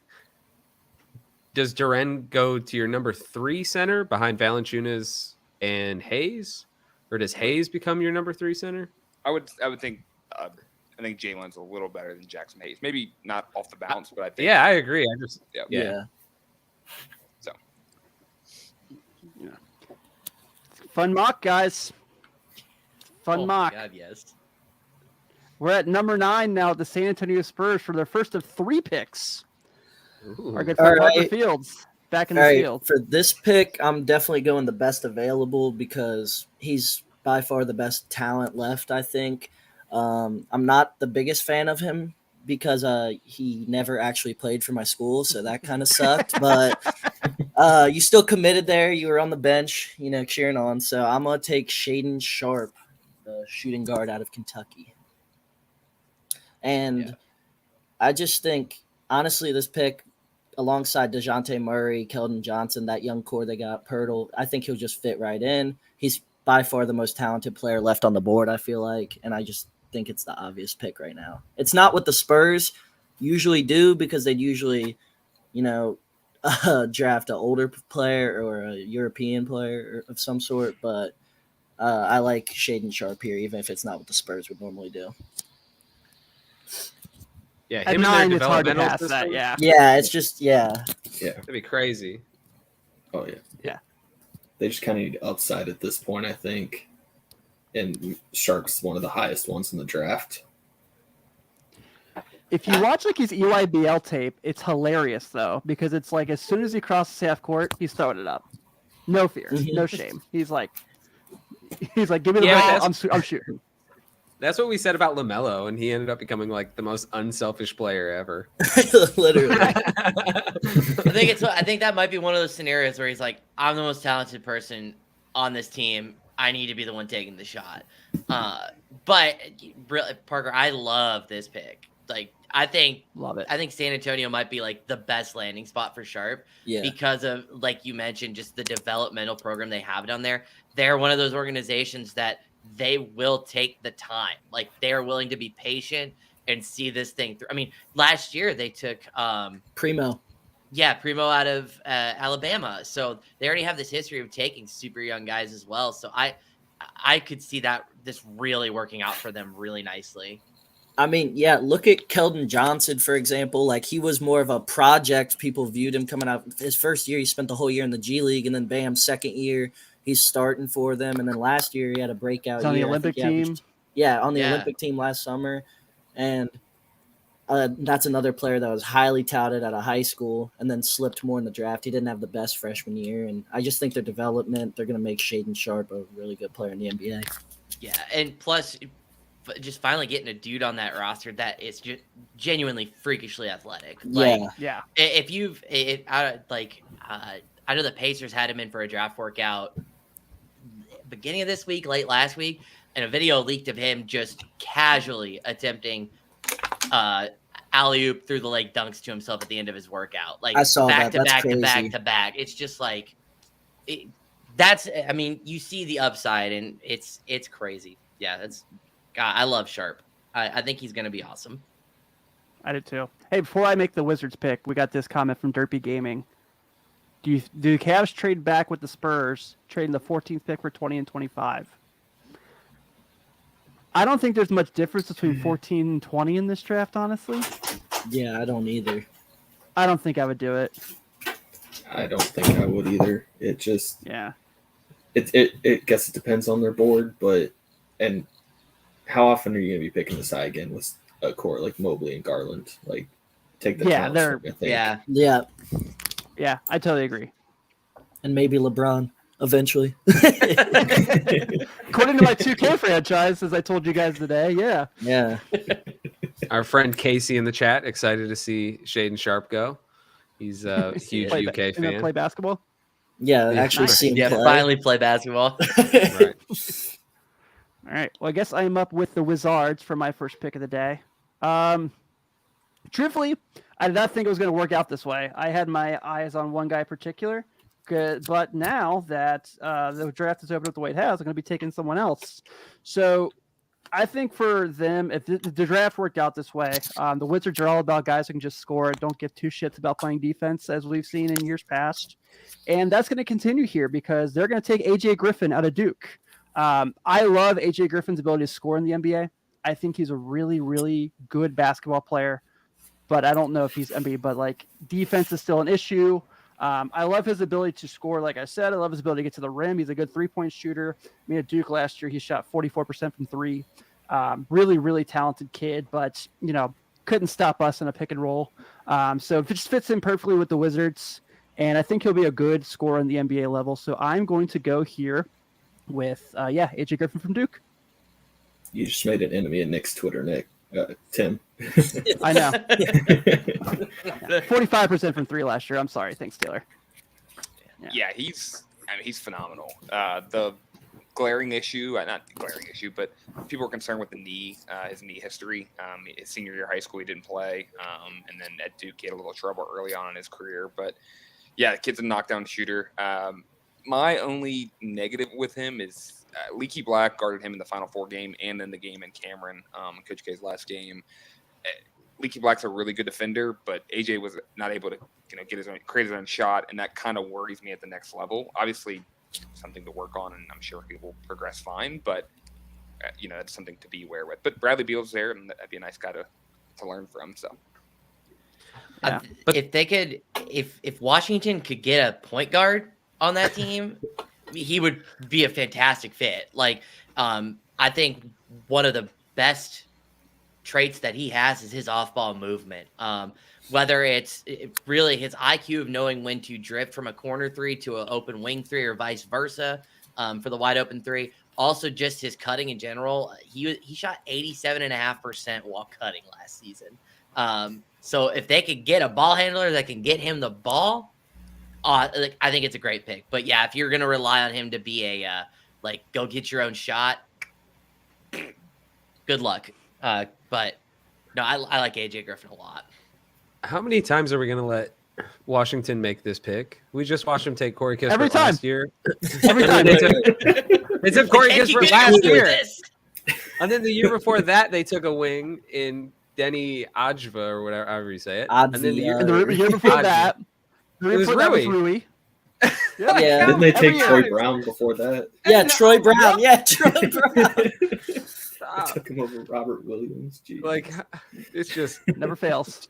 Does Duren go to your number 3 center behind Valanciunas and Hayes, or does Hayes become your number 3 center? I would think I think Jalen's a little better than Jackson Hayes. Maybe not off the bounce, but I think Yeah, I agree. I just yeah. yeah. So Fun mock, guys. Fun Oh my mock. God, yes. We're at number 9 now. The San Antonio Spurs for their first of 3 picks. Ooh. Our good All friend Parker right. Fields back in All the right, field. for this pick, I'm definitely going the best available because he's by far the best talent left, I think. I'm not the biggest fan of him because he never actually played for my school, so that kind of sucked. But you still committed there. You were on the bench, cheering on. So I'm going to take Shaden Sharp, the shooting guard out of Kentucky. And Yeah. I just think, honestly, this pick, alongside DeJounte Murray, Keldon Johnson, that young core they got, Pirtle, I think he'll just fit right in. He's by far the most talented player left on the board, I feel like, and I just think it's the obvious pick right now. It's not with the Spurs, usually do because they'd usually, draft an older player or a European player of some sort. But I like Shaden Sharp here, even if it's not what the Spurs would normally do. Yeah, At him and 9, their it's hard to developmental pass that. system, Yeah. Yeah, it's just that'd be crazy. Oh yeah. Yeah. They just kind of need upside at this point, I think. And Sharp's one of the highest ones in the draft. If you watch like his EYBL tape, it's hilarious though, because it's like as soon as he crosses half court, he's throwing it up. No fear, no shame. He's like, give me the Yeah, ball, I'm shooting. That's what we said about LaMelo, and he ended up becoming like the most unselfish player ever. literally. I think that might be one of those scenarios where he's like, I'm the most talented person on this team. I need to be the one taking the shot. But really, Parker, I love this pick. Like, Love it. I think San Antonio might be like the best landing spot for Sharp because of, like you mentioned, just the developmental program they have down there. They're one of those organizations that they will take the time. Like, they are willing to be patient and see this thing through. I mean, last year they took Primo. Yeah, Primo out of Alabama. So they already have this history of taking super young guys as well. So I could see this really working out for them really nicely. I mean, yeah, look at Keldon Johnson, for example. Like, he was more of a project. People viewed him coming out. His first year, he spent the whole year in the G League, and then bam, second year, he's starting for them. And then last year, he had a breakout He's on year. the Olympic team. On the Olympic team last summer. And that's another player that was highly touted out of high school and then slipped more in the draft. He didn't have the best freshman year. And I just think their development, they're going to make Shaden Sharp a really good player in the NBA. Yeah, and plus, just finally getting a dude on that roster that is just genuinely freakishly athletic. Like, Yeah. I know the Pacers had him in for a draft workout beginning of this week, late last week, and a video leaked of him just casually attempting alley-oop through the leg dunks to himself at the end of his workout. Like, I saw back that. to That's back crazy. to back to back. It's just like you see the upside, and it's crazy. Yeah, God, I love Sharp. I think he's going to be awesome. I did too. Hey, before I make the Wizards pick, we got this comment from Derpy Gaming. Do the Cavs trade back with the Spurs, trading the 14th pick for 20 and 25? I don't think there's much difference between 14 and 20 in this draft, honestly. Yeah, I don't either. I don't think I would do it. I don't think I would either. It just it guess it depends on their board, and how often are you going to be picking this high again with a core like Mobley and Garland? Like, take the Yeah, talents from, I think. Yeah, I totally agree. And maybe LeBron eventually. According to my 2K franchise, as I told you guys today, Yeah. Our friend Casey in the chat, excited to see Shaden Sharp go. He's a huge UK fan. Play basketball. Yeah, Yeah, actually nice. see him play. Finally play basketball. Right. All right. Well, I guess I'm up with the Wizards for my first pick of the day. Truthfully, I did not think it was going to work out this way. I had my eyes on one guy in particular, but now that the draft is open up the way it has, I'm going to be taking someone else. So I think for them, if the draft worked out this way, the Wizards are all about guys who can just score, don't give two shits about playing defense, as we've seen in years past. And that's going to continue here because they're going to take A.J. Griffin out of Duke. I love A.J. Griffin's ability to score in the NBA. I think he's a really, really good basketball player, but I don't know if he's NBA. But like, defense is still an issue. I love his ability to score. Like I said, I love his ability to get to the rim. He's a good 3-point shooter. I mean, at Duke last year, he shot 44% from three. Really, really talented kid, but couldn't stop us in a pick and roll. So it just fits in perfectly with the Wizards, and I think he'll be a good scorer on the NBA level. So I'm going to go here with AJ Griffin from Duke. You just made an enemy of Nick's Twitter, Nick. Tim. I know. 45% from three last year. I'm sorry. Thanks, Taylor. Yeah, he's phenomenal. The glaring issue, not glaring issue, but people were concerned with the knee, his knee history. His senior year of high school, he didn't play. And then at Duke, he had a little trouble early on in his career. But yeah, the kid's a knockdown shooter. My only negative with him is Leaky Black guarded him in the Final Four game and in the game in Cameron, Coach K's last game. Leaky Black's a really good defender, but AJ was not able to create his own shot, and that kind of worries me at the next level. Obviously, something to work on, and I'm sure he will progress fine, but that's something to be aware with. But Bradley Beal's there, and that'd be a nice guy to learn from. So. Yeah. If they could, if Washington could get a point guard on that team, he would be a fantastic fit. Like, I think one of the best traits that he has is his off-ball movement. Whether it's really his IQ of knowing when to drift from a corner three to an open wing three or vice versa for the wide open three. Also, just his cutting in general. He shot 87.5% while cutting last season. So if they could get a ball handler that can get him the ball, I think it's a great pick. But yeah, if you're gonna rely on him to be a go get your own shot, good luck. But no, I like AJ Griffin a lot. How many times are we gonna let Washington make this pick? We just watched them take Corey Kispert Every time. last year. Every time. They took Corey Can't you Kispert get last used to year, this? and then the year before that they took a wing in Denny Ajva or whatever, however you say it. And then the year, And the year before Odd. that, It was Rui. Rui. Yeah. Didn't they take Every Troy year. Brown before that? Yeah, Troy Brown. Yeah, Troy Brown. They Stop. took him over Robert Williams. Jeez. Like, it's just Never fails.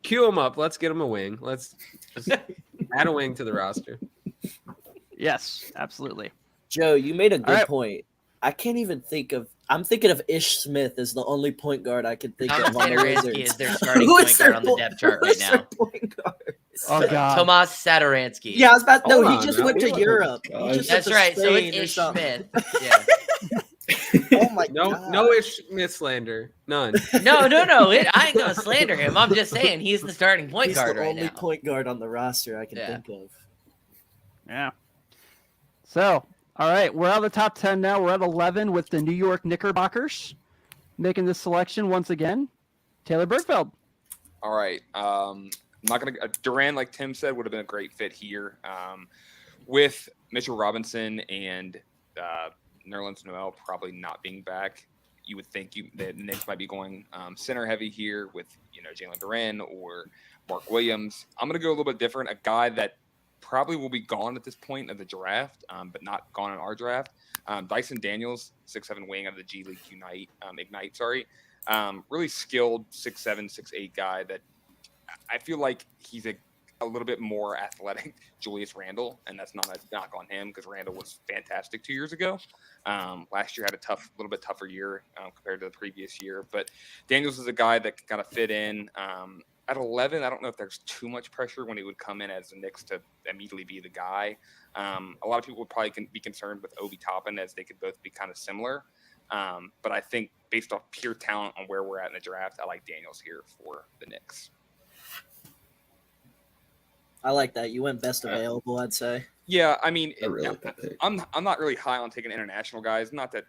queue him up. Let's get him a wing. Let's just add a wing to the roster. Yes, absolutely. Joe, you made a good right. point. I can't even think of. I'm thinking of Ish Smith as the only point guard I can think of on the Satoransky Wizards. is their starting Who point is guard their on the depth chart who right is their now. point guard? Oh God. Tomas Satoransky. Yeah, I was about. No, Hold he on, just now. went to Oh, Europe. He God. just went That's to right. So Spain it's or Ish something. Smith. Yeah. Oh my No, God. no Ish Smith slander. None. No. I ain't gonna slander him. I'm just saying he's the starting point He's guard the right only now. point guard on the roster I can Yeah. think of. Yeah. So, all right, we're out of the top 10 now. We're at 11 with the New York Knickerbockers making this selection once again. Taylor Bergfeld. All right. I'm not gonna Durant, like Tim said, would have been a great fit here. With Mitchell Robinson and Nerlens Noel probably not being back, you would think the Knicks might be going center heavy here with Jalen Duren or Mark Williams. I'm gonna go a little bit different. A guy that probably will be gone at this point of the draft, but not gone in our draft. Dyson Daniels, 6'7" wing out of the G League Ignite. Sorry, really skilled 6'7", 6'8" guy that I feel like he's a little bit more athletic Julius Randle, and that's not a knock on him because Randle was fantastic 2 years ago. Last year had a little bit tougher year compared to the previous year, but Daniels is a guy that can kind of fit in. At 11, I don't know if there's too much pressure when he would come in as the Knicks to immediately be the guy. A lot of people would probably be concerned with Obi Toppin as they could both be kind of similar. But I think based off pure talent on where we're at in the draft, I like Daniels here for the Knicks. I like that. You went best available, I'd say. Yeah, I mean, I really like that pick. I'm not really high on taking international guys. Not that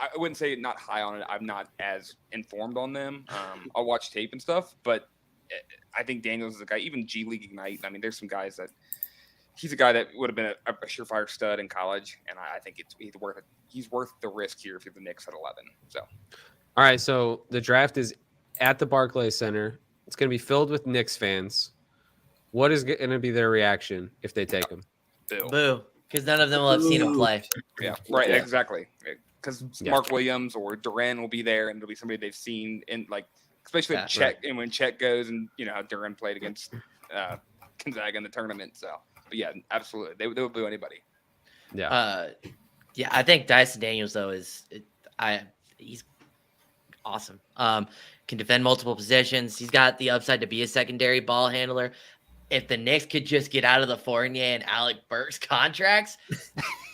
I wouldn't say not high on it. I'm not as informed on them. I'll watch tape and stuff, but I think Daniels is a guy. Even G League Ignite. I mean, there's some guys that he's a guy that would have been a surefire stud in college, and I think he's worth the risk here if you're the Knicks at 11. So, All right, so the draft is at the Barclays Center. It's going to be filled with Knicks fans. What is going to be their reaction if they take him? Boo. Because none of them will have seen him play. Yeah, right. Yeah. Exactly. Because Mark Williams or Duran will be there, and it'll be somebody they've seen in especially if Chet. Right. And when Chet goes, and how Duran played against Gonzaga in the tournament. So, but yeah, absolutely, they will boo anybody. Yeah. Yeah, I think Dyson Daniels though he's awesome. Can defend multiple positions. He's got the upside to be a secondary ball handler. If the Knicks could just get out of the Fournier and Alec Burks contracts,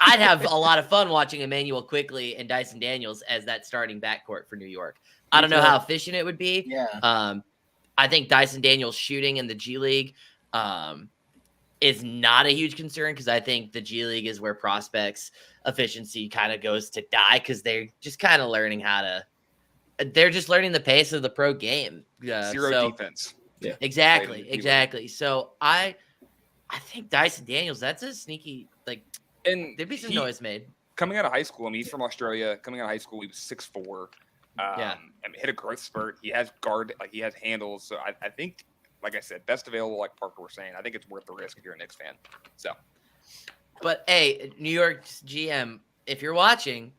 I'd have a lot of fun watching Emmanuel Quickley and Dyson Daniels as that starting backcourt for New York. I don't know how efficient it would be. Yeah. I think Dyson Daniels shooting in the G League is not a huge concern because I think the G League is where prospects efficiency kind of goes to die because they're just kind of learning they're just learning the pace of the pro game. Zero defense. Yeah. Exactly. So I think Dyson Daniels, that's a sneaky, And there'd be some noise made. coming out of high school. I mean, he's from Australia. Coming out of high school, he was 6'4", Yeah. I mean, hit a growth spurt. He has guard, like he has handles. So I think, like I said, best available, like Parker was saying. I think it's worth the risk if you're a Knicks fan. So, But hey, New York's GM, if you're watching,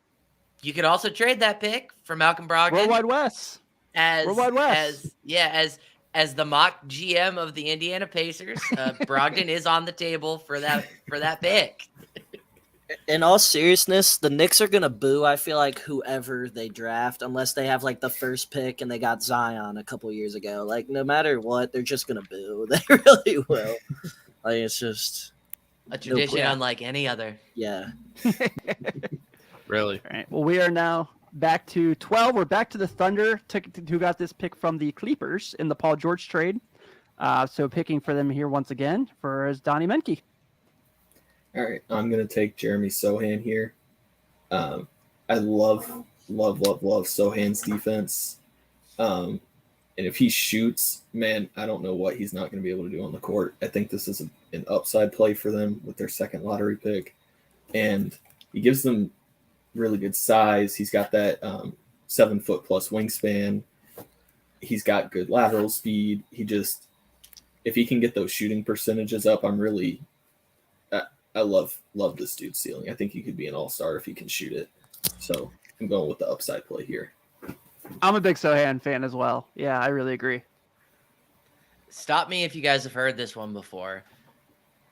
you could also trade that pick for Malcolm Brogdon Worldwide West. as Worldwide West. as the mock GM of the Indiana Pacers. Brogdon is on the table for that pick. In all seriousness, the Knicks are gonna boo. I feel like whoever they draft, unless they have like the first pick and they got Zion a couple years ago. Like no matter what, they're just gonna boo. They really will. Like it's just A tradition Yeah. unlike any other. yeah. Really? All right. Well, we are now back to 12. We're back to the Thunder, who got this pick from the Clippers in the Paul George trade. So picking for them here once again for Donnie Menke. All right, I'm gonna take Jeremy Sohan here. I love Sohan's defense. And if he shoots, man, I don't know what he's not going to be able to do on the court. I think this is an upside play for them with their second lottery pick, and he gives them really good size. He's got that 7 foot plus wingspan. He's got good lateral speed. If he can get those shooting percentages up, I love this dude's ceiling. I think he could be an all-star if he can shoot it. So I'm going with the upside play here. I'm a big Sohan fan as well. Yeah, I really agree. Stop me if you guys have heard this one before.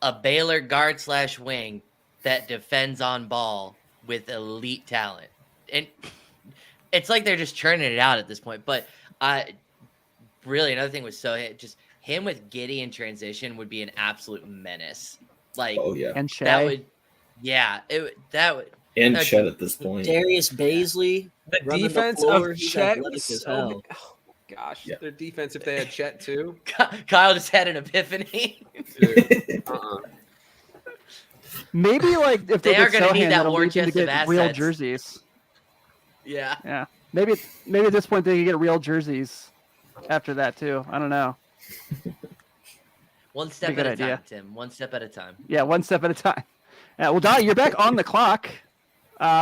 A Baylor guard / wing that defends on ball with elite talent. And it's like they're just churning it out at this point. But really another thing was just him with Giddey in transition would be an absolute menace. Like, Oh yeah, And that Shea. would, and that's- Chet at this point. Darius Baisley. The running the defense floor, of he's Chet athletic was as so hell. oh gosh, Yeah. their defense if they had Chet too. Kyle just had an epiphany. Dude, Maybe like if They they are get gonna need Sohan, that that'll war lead them to chest of get real assets. jerseys. Yeah. Yeah, maybe at this point they could get real jerseys after that too. I don't know. One step Good at a time, idea. Tim. One step at a time. Yeah, one step at a time. Well, Donnie, you're back on the clock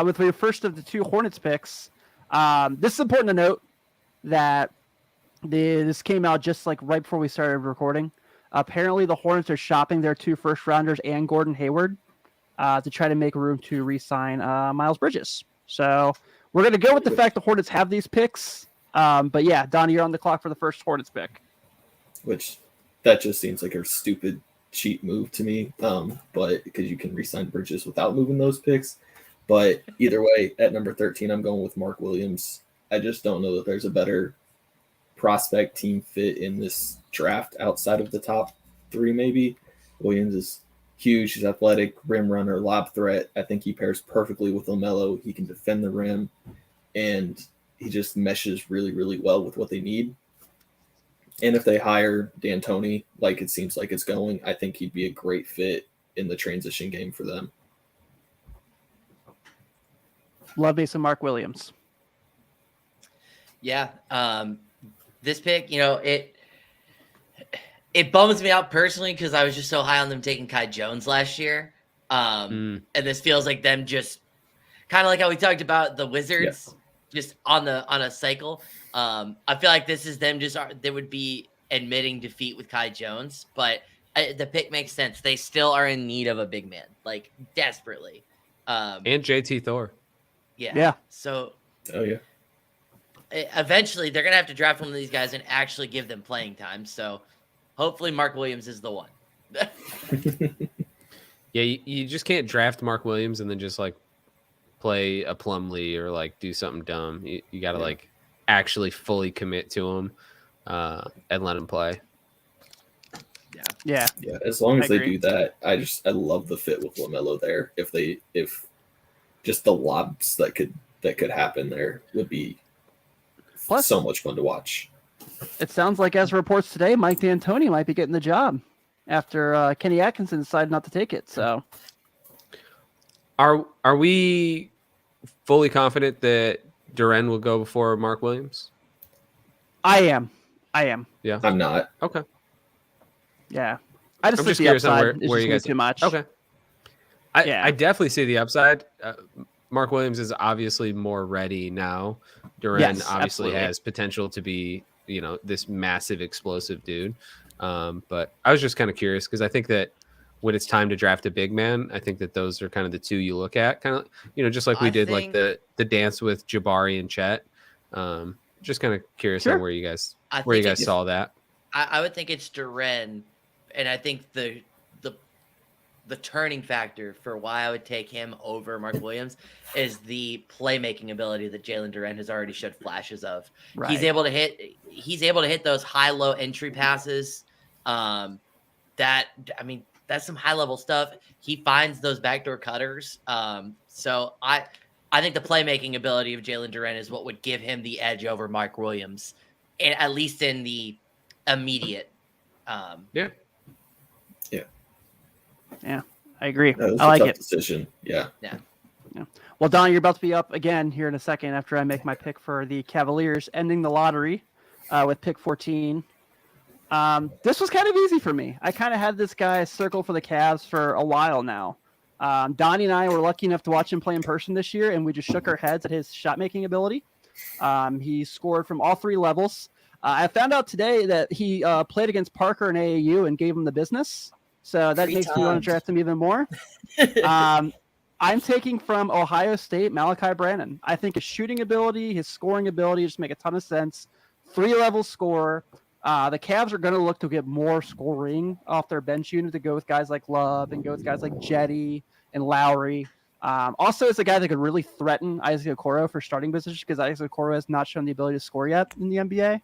with your first of the 2 Hornets picks. This is important to note that this came out just like right before we started recording. Apparently, the Hornets are shopping their 2 first-rounders and Gordon Hayward to try to make room to re-sign Miles Bridges. So we're going to go with the fact the Hornets have these picks. But yeah, Donnie, you're on the clock for the first Hornets pick. Which that just seems like a stupid cheap move to me. But because you can re-sign Bridges without moving those picks. But either way, at number 13, I'm going with Mark Williams. I just don't know that there's a better prospect team fit in this draft outside of the top 3, maybe. Williams is huge. He's athletic, rim runner, lob threat. I think he pairs perfectly with LaMelo. He can defend the rim, and he just meshes really, really well with what they need. And if they hire D'Antoni, like it seems like it's going, I think he'd be a great fit in the transition game for them. Love me some Mark Williams. Yeah. This pick, it bums me out personally because I was just so high on them taking Kai Jones last year. And this feels like them just kind of like how we talked about the Wizards just on a cycle. I feel like this is them they would be admitting defeat with Kai Jones, but the pick makes sense. They still are in need of a big man, like desperately. and JT Thor. Yeah. So Oh, yeah. eventually they're going to have to draft one of these guys and actually give them playing time. So hopefully Mark Williams is the one. Yeah, you just can't draft Mark Williams and then just like play a Plumlee or like do something dumb. You got to like actually fully commit to him and let him play. Yeah. Yeah, as long as I they agree. do that, I love the fit with LaMelo there. If just the lobs that could happen there would be Plus- so much fun to watch. It sounds like, as reports today, Mike D'Antoni might be getting the job after Kenny Atkinson decided not to take it. So, Are we fully confident that Duren will go before Mark Williams? I am. Yeah. I'm not. Okay. Yeah. I just I'm think just the curious on upside where is you just guys too much. Okay. Yeah. I definitely see the upside. Mark Williams is obviously more ready now. Duran Yes, obviously absolutely. has potential to be, this massive explosive dude. But I was just kind of curious because I think that when it's time to draft a big man, I think that those are kind of the two you look at, kind of, just like we I did like think- the dance with Jabari and Chet. Just kind of curious Sure. on where you guys I think it's- saw that. I would think it's Duran, and I think the turning factor for why I would take him over Mark Williams is the playmaking ability that Jalen Duran has already showed flashes of. Right. He's able to hit those high-low entry passes. That's some high-level stuff. He finds those backdoor cutters. So I think the playmaking ability of Jalen Duran is what would give him the edge over Mark Williams, and at least in the immediate. Yeah, I agree. That was I a like tough it. decision. Yeah. Well, Donnie, you're about to be up again here in a second after I make my pick for the Cavaliers, ending the lottery with pick 14. This was kind of easy for me. I kind of had this guy circled for the Cavs for a while now. Donnie and I were lucky enough to watch him play in person this year, and we just shook our heads at his shot-making ability. He scored from all three levels. I found out today that he played against Parker in AAU and gave him the business. So that 3 makes me want to times. draft him even more. I'm taking from Ohio State, Malachi Brannon. I think his shooting ability, his scoring ability just make a ton of sense. 3-level scorer. The Cavs are going to look to get more scoring off their bench unit to go with guys like Love and go with guys like Jetty and Lowry. Also, it's a guy that could really threaten Isaac Okoro for starting position because Isaac Okoro has not shown the ability to score yet in the NBA.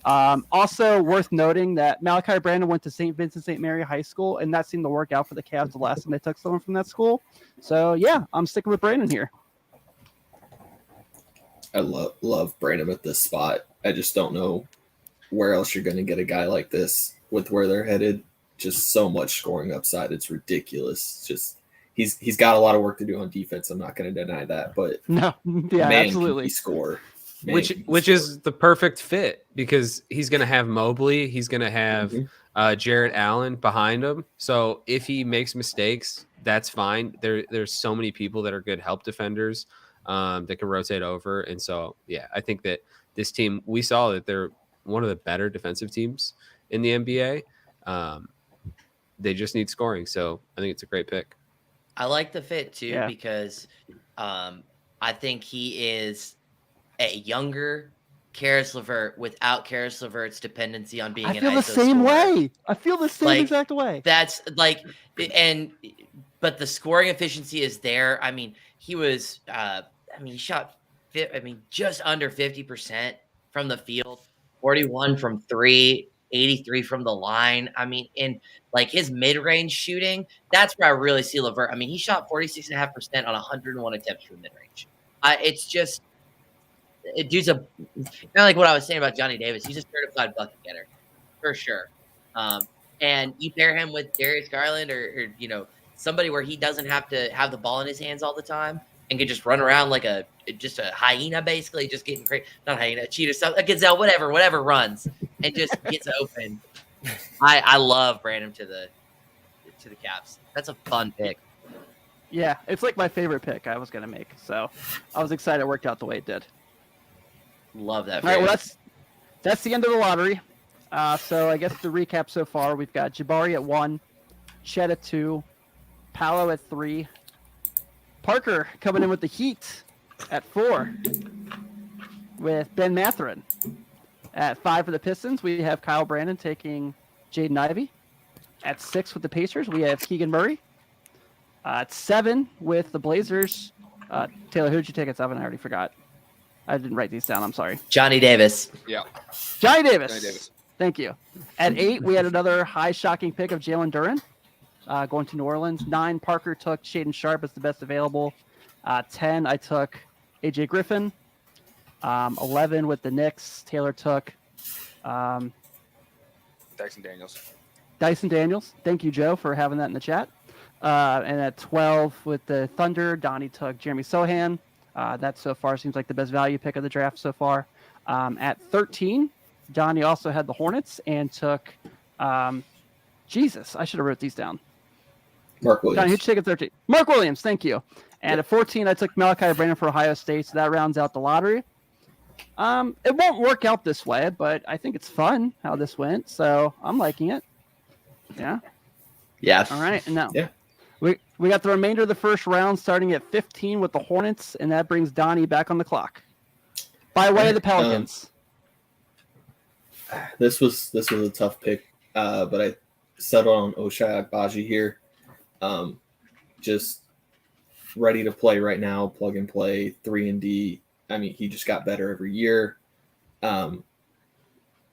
Also worth noting that Malachi Brannon went to St. Vincent St. Mary High School, and that seemed to work out for the Cavs the last time they took someone from that school. So yeah, I'm sticking with Brannon here. I love Brandon at this spot. I just don't know where else you're going to get a guy like this with where they're headed. Just so much scoring upside. It's ridiculous. Just he's got a lot of work to do on defense. I'm not going to deny that, but No, yeah, man, absolutely. can he score. Man, Which can he score. is the perfect fit because he's going to have Mobley. He's going to have Jarrett Allen behind him. So if he makes mistakes, that's fine. There's so many people that are good help defenders that can rotate over. And so, yeah, I think that this team, we saw that they're one of the better defensive teams in the NBA. They just need scoring. So I think it's a great pick. I like the fit too Yeah. because I think he is a younger Karis LeVert without Karis LeVert's dependency on being I an feel the ISO same scorer. way. I feel the same Like, exact way. That's like, but the scoring efficiency is there. I mean, he was, he shot, just under 50% from the field, 41 from 3, 83 from the line. I mean, in like his mid-range shooting, that's where I really see LeVert. I mean, he shot 46.5% on 101 attempts from mid-range. It's just, dude's kind of like what I was saying about Johnny Davis. He's a certified bucket getter for sure. And you pair him with Darius Garland or somebody where he doesn't have to have the ball in his hands all the time and can just run around like a hyena, basically, just getting crazy. Not hyena, a cheetah, a gazelle, whatever runs and just gets open. I love Brandon to the Cavs. That's a fun pick. Yeah, it's like my favorite pick I was going to make. So I was excited it worked out the way it did. Love that. All right, well, that's the end of the lottery. So I guess to recap so far, we've got Jabari at 1, Chet at 2, Paolo at 3, Parker coming in with the Heat at 4, with Ben Mathurin. At 5 for the Pistons, we have Kyle Brandon taking Jaden Ivey. At 6 with the Pacers, we have Keegan Murray. At 7 with the Blazers, Taylor, who did you take at 7? I already forgot. I didn't write these down. I'm sorry. Johnny Davis. Yeah. Johnny Davis. Johnny Davis. Thank you. At 8, we had another high shocking pick of Jalen Duran going to New Orleans. 9, Parker took Shaedon Sharpe as the best available. 10, I took AJ Griffin. 11 with the Knicks, Taylor took Dyson Daniels. Thank you, Joe, for having that in the chat. And at 12 with the Thunder, Donnie took Jeremy Sohan. That so far seems like the best value pick of the draft so far. At 13, Donnie also had the Hornets and took Jesus, I should have wrote these down. Mark Williams. Donnie, who'd you take at 13? Mark Williams, thank you. And at 14, I took Malachi Brandon for Ohio State, so that rounds out the lottery. It won't work out this way, but I think it's fun how this went, so I'm liking it. Yeah. Yeah. All right, and now Yeah. we got the remainder of the first round starting at 15 with the Hornets, and that brings Donnie back on the clock. By way of the Pelicans. This was a tough pick, but I settled on Ochai Agbaji here. Just ready to play right now, plug and play, 3-and-D. I mean, he just got better every year.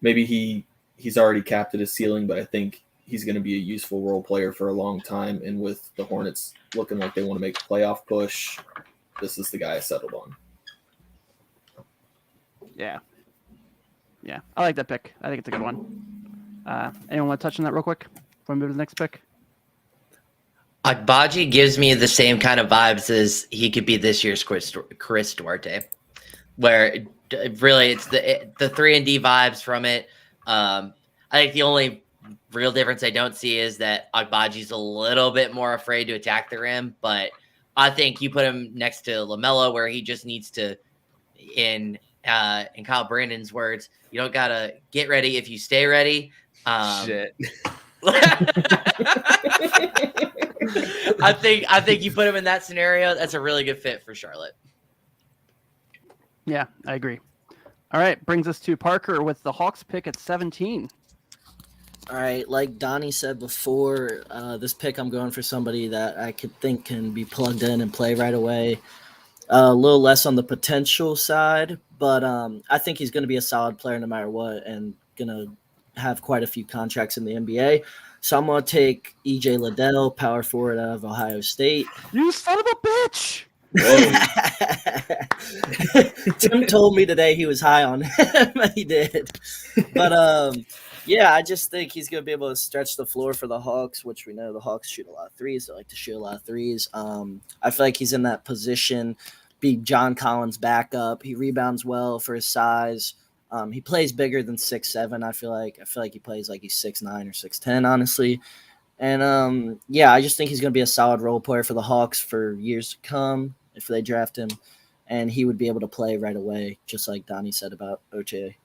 Maybe he's already capped at his ceiling, but I think he's going to be a useful role player for a long time. And with the Hornets looking like they want to make a playoff push, this is the guy I settled on. Yeah. Yeah, I like that pick. I think it's a good one. Anyone want to touch on that real quick before we move to the next pick? Agbaji gives me the same kind of vibes as he could be this year's Chris Duarte, where really it's the 3-and-D vibes from it. I think the only real difference I don't see is that Agbaji's a little bit more afraid to attack the rim, but I think you put him next to LaMelo where he just needs to, in Kyle Brandon's words, you don't gotta get ready if you stay ready. Shit. I think you put him in that scenario. That's a really good fit for Charlotte. Yeah, I agree. All right, brings us to Parker with the Hawks pick at 17. All right, like Donnie said before, this pick I'm going for somebody that I could think can be plugged in and play right away. A little less on the potential side, but I think he's going to be a solid player no matter what and going to have quite a few contracts in the NBA. So I'm going to take EJ Liddell, power forward out of Ohio State. You son of a bitch! Tim told me today he was high on him. He did. But, yeah, I just think he's going to be able to stretch the floor for the Hawks, which we know the Hawks shoot a lot of threes. They like to shoot a lot of threes. I feel like he's in that position, be John Collins' backup. He rebounds well for his size. He plays bigger than 6'7". I feel like he plays like he's 6'9" or 6'10", honestly. And, yeah, I just think he's going to be a solid role player for the Hawks for years to come if they draft him. And he would be able to play right away, just like Donnie said about Ochai.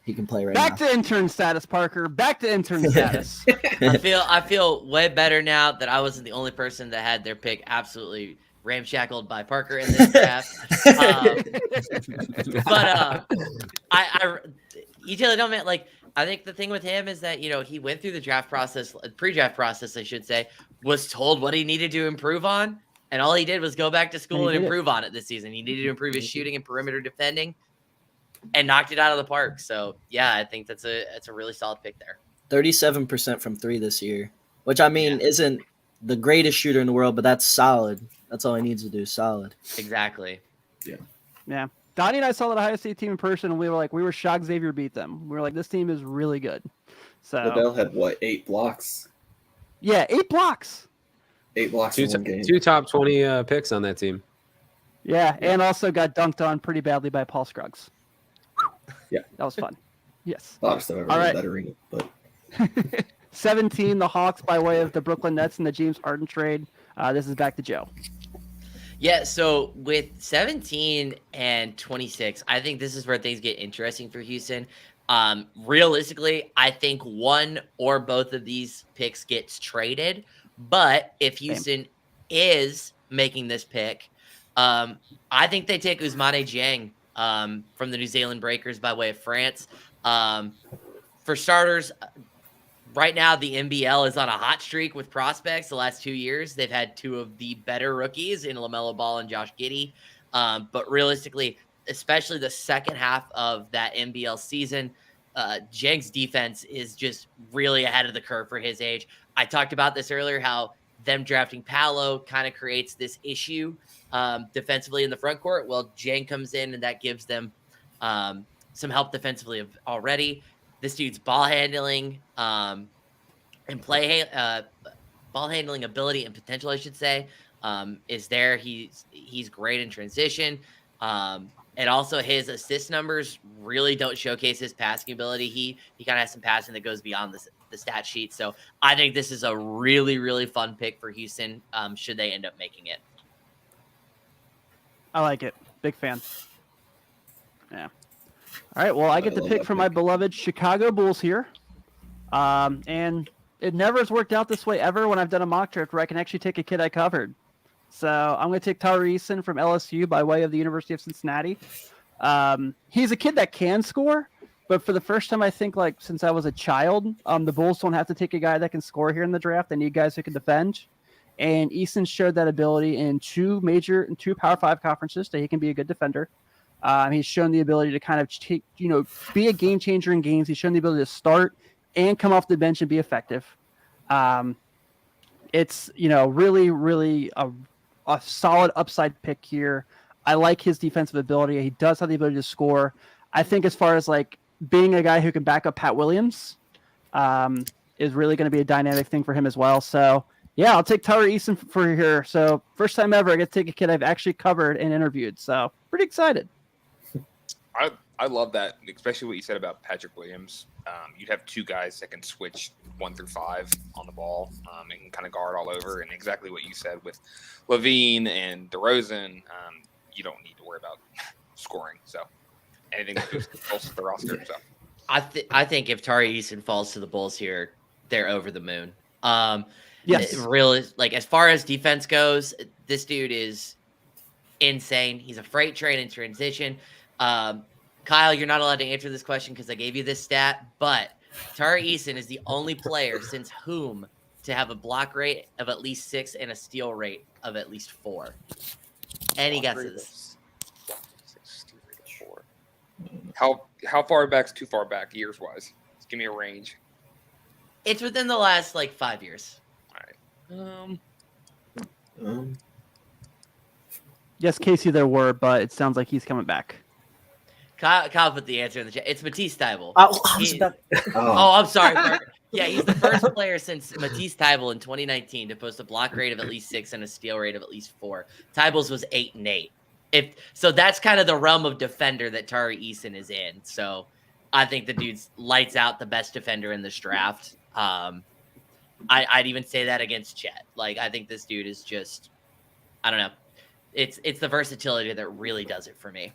He can play right Back now. to intern status, Parker. Back to intern status. I feel way better now that I wasn't the only person that had their pick absolutely ramshackled by Parker in this draft. EJ Liddell, man, like I think the thing with him is that he went through the draft process, pre-draft process, I should say, was told what he needed to improve on, and all he did was go back to school and improve on it this season. He needed to improve his shooting and perimeter defending. And knocked it out of the park. So yeah, I think that's a really solid pick there. 37% from three this year, which I mean isn't the greatest shooter in the world, but that's solid. That's all he needs to do. Solid. Exactly. Yeah. Donnie and I saw that Ohio State team in person, and we were shocked Xavier beat them. We were like, this team is really good. So Liddell had 8 blocks? Yeah, 8 blocks. 8 blocks in one game. 2 top 20 picks on that team. Yeah, and also got dunked on pretty badly by Paul Scruggs. Yeah. That was fun. Yes. Obviously, I've ever All read right. that arena, but 17, the Hawks by way of the Brooklyn Nets and the James Harden trade. This is back to Joe. Yeah, so with 17 and 26, I think this is where things get interesting for Houston. Realistically, I think one or both of these picks gets traded. But if Houston is making this pick, I think they take Ousmane Dieng from the New Zealand Breakers by way of France. For starters, right now the NBL is on a hot streak with prospects. The last 2 years, they've had 2 of the better rookies in LaMelo Ball and Josh Giddey. But realistically, especially the second half of that NBL season, Dieng's defense is just really ahead of the curve for his age. I talked about this earlier, how them drafting Paolo kind of creates this issue defensively in the front court. Well, Dieng comes in and that gives them some help defensively already. This dude's ball handling and ball handling ability and potential, I should say, is there. He's great in transition. And also his assist numbers really don't showcase his passing ability. He kind of has some passing that goes beyond the stat sheet. So I think this is a really, really fun pick for Houston should they end up making it. I like it. Big fan. Yeah. All right. Well, I get to love pick that from my pick. beloved Chicago Bulls here. And it never has worked out this way ever when I've done a mock draft where I can actually take a kid I covered. So I'm going to take Tari Eason from LSU by way of the University of Cincinnati. He's a kid that can score, but for the first time, I think, like, since I was a child, the Bulls don't have to take a guy that can score here in the draft. They need guys who can defend. And Eason showed that ability in two Power 5 conferences that he can be a good defender. He's shown the ability to kind of be a game changer in games. He's shown the ability to start and come off the bench and be effective. It's really, really a solid upside pick here. I like his defensive ability. He does have the ability to score. I think as far as like being a guy who can back up Pat Williams is really going to be a dynamic thing for him as well. So yeah, I'll take Tari Eason for here. So first time ever I get to take a kid I've actually covered and interviewed. So pretty excited. I love that, especially what you said about Patrick Williams. You'd have two guys that can switch 1 through 5 on the ball and kind of guard all over. And exactly what you said with Levine and DeRozan, you don't need to worry about scoring. So anything that goes to the roster. So I think if Tari Eason falls to the Bulls here, they're over the moon. Yes. Really, like as far as defense goes, this dude is insane. He's a freight train in transition. Kyle, you're not allowed to answer this question because I gave you this stat, but Tari Eason is the only player since whom to have a block rate of at least 6 and a steal rate of at least 4. Any guesses? How far back's too far back years wise? Just give me a range. It's within the last 5 years. All right. Yes, Casey, there were, but it sounds like he's coming back. Kyle put the answer in the chat. It's Matisse Thybulle. I'm sorry. Parker. Yeah, he's the first player since Matisse Thybulle in 2019 to post a block rate of at least 6 and a steal rate of at least 4. Tybulle's was 8 and 8. So that's kind of the realm of defender that Tari Eason is in. So I think the dude's lights out, the best defender in this draft. I'd even say that against Chet. Like, I think this dude is just, I don't know. It's the versatility that really does it for me.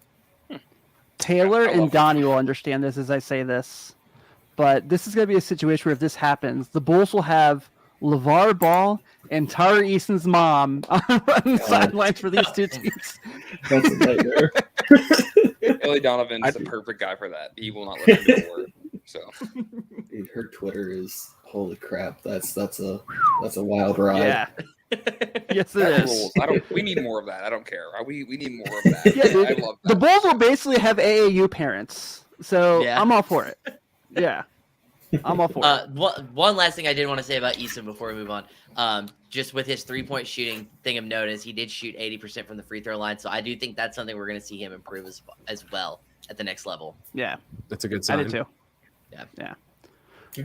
Taylor I and love Donnie will understand this as I say this, but this is going to be a situation where if this happens, the Bulls will have LeVar Ball and Tari Eason's mom on the sidelines for these two teams. That's a nightmare. Billy Donovan's the perfect guy for that. He will not let him do a word. So Dude, her Twitter is holy crap. That's a wild ride. Yeah. Yes, it that's is. rules. We need more of that. I don't care. We need more of that. Yeah, dude, I love that. the Bulls will basically have AAU parents, so Yeah. I'm all for it. Yeah, I'm all for it. One last thing I did want to say about Eason before we move on. Just with his 3-point shooting thing of note is he did shoot 80% from the free throw line. So I do think that's something we're going to see him improve as well at the next level. Yeah, That's a good sign. I did too. Yeah.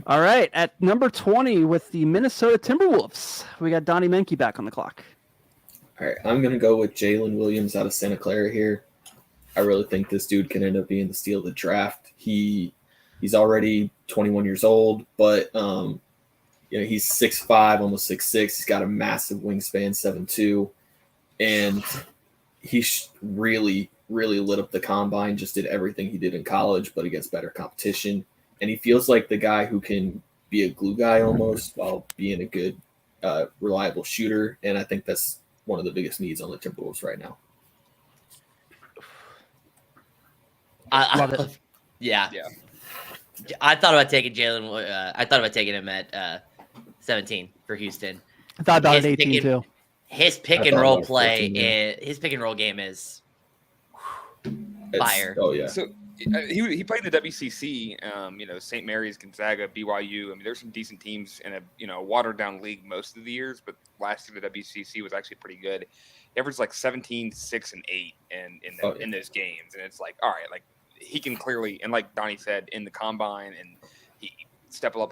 All right, at number 20 with the Minnesota Timberwolves, we got Donnie Menke back on the clock. All right, I'm gonna go with Jalen Williams out of Santa Clara here. I really think this dude can end up being the steal of the draft. He's already 21 years old, but he's 6'5", almost 6'6". He's got a massive wingspan, 7'2", and he really, really lit up the combine. Just did everything he did in college, but against better competition. And he feels like the guy who can be a glue guy almost while being a good, reliable shooter. And I think that's one of the biggest needs on the Timberwolves right now. Love it. Yeah. I thought about taking Jalen. I thought about taking him at 17 for Houston. I thought about His it 18 too. His pick I and thought roll about play, 14, yeah. his pick and roll game is It's- fire. Oh, yeah. So he played in the WCC, St. Mary's, Gonzaga, BYU. I mean, there's some decent teams in a watered down league most of the years, but last year the WCC was actually pretty good. He averaged like 17, 6, and 8 in those games, and it's like, all right, like he can clearly, and like Donnie said, in the combine, and he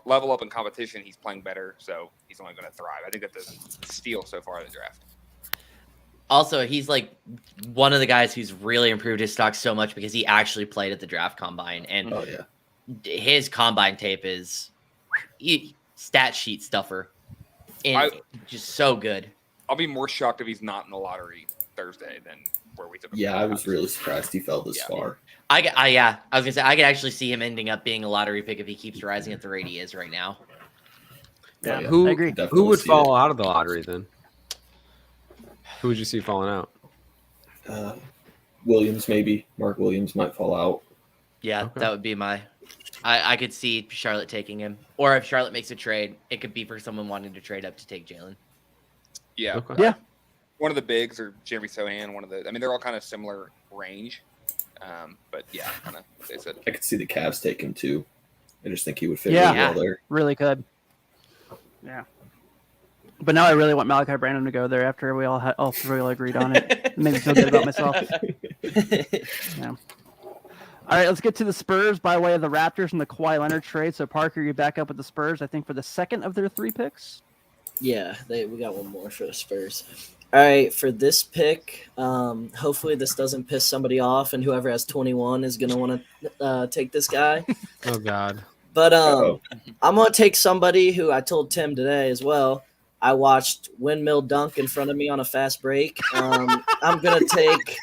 level up in competition. He's playing better, so he's only going to thrive. I think that's a steal so far in the draft. Also, he's like one of the guys who's really improved his stock so much because he actually played at the draft combine, and Oh, yeah. his combine tape is stat sheet stuffer, and just so good. I'll be more shocked if he's not in the lottery Thursday than where we typically. Yeah, I was really surprised he fell this far. I was gonna say I could actually see him ending up being a lottery pick if he keeps rising at the rate he is right now. Yeah, Oh, yeah. Who I agree. Definitely who would see fall out of the lottery then? Who would you see falling out? it. Williams, maybe. Mark Williams might fall out. Yeah, Okay. that would be my. I could see Charlotte taking him, or if Charlotte makes a trade, it could be for someone wanting to trade up to take Jalen. Yeah. Okay. Yeah. One of the bigs or Jeremy Sohan. I mean, they're all kind of similar range. But yeah, kind of. They said. I could see the Cavs take him too. I just think he would fit Yeah. really well there. Really could. Yeah. But now I really want Malachi Branham to go there after we all three agreed on it. It made me feel good about myself. Yeah. All right, let's get to the Spurs by way of the Raptors and the Kawhi Leonard trade. So, Parker, you back up with the Spurs, I think, for the second of their 3 picks. Yeah, we got one more for the Spurs. All right, for this pick, hopefully this doesn't piss somebody off, and whoever has 21 is going to want to take this guy. Oh God. But Uh-oh. I'm going to take somebody who I told Tim today as well. I watched windmill dunk in front of me on a fast break. I'm going to take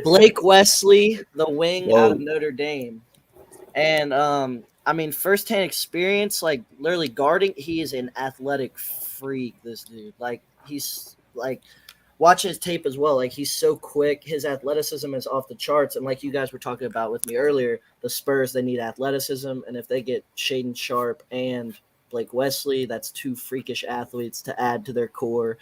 Blake Wesley, the wing out of Notre Dame. And, I mean, firsthand experience, like literally guarding, he is an athletic freak, this dude. Like, he's like, watch his tape as well. Like, he's so quick. His athleticism is off the charts. And like you guys were talking about with me earlier, the Spurs, they need athleticism. And if they get Shaedon Sharpe and Blake Wesley, that's 2 freakish athletes to add to their core.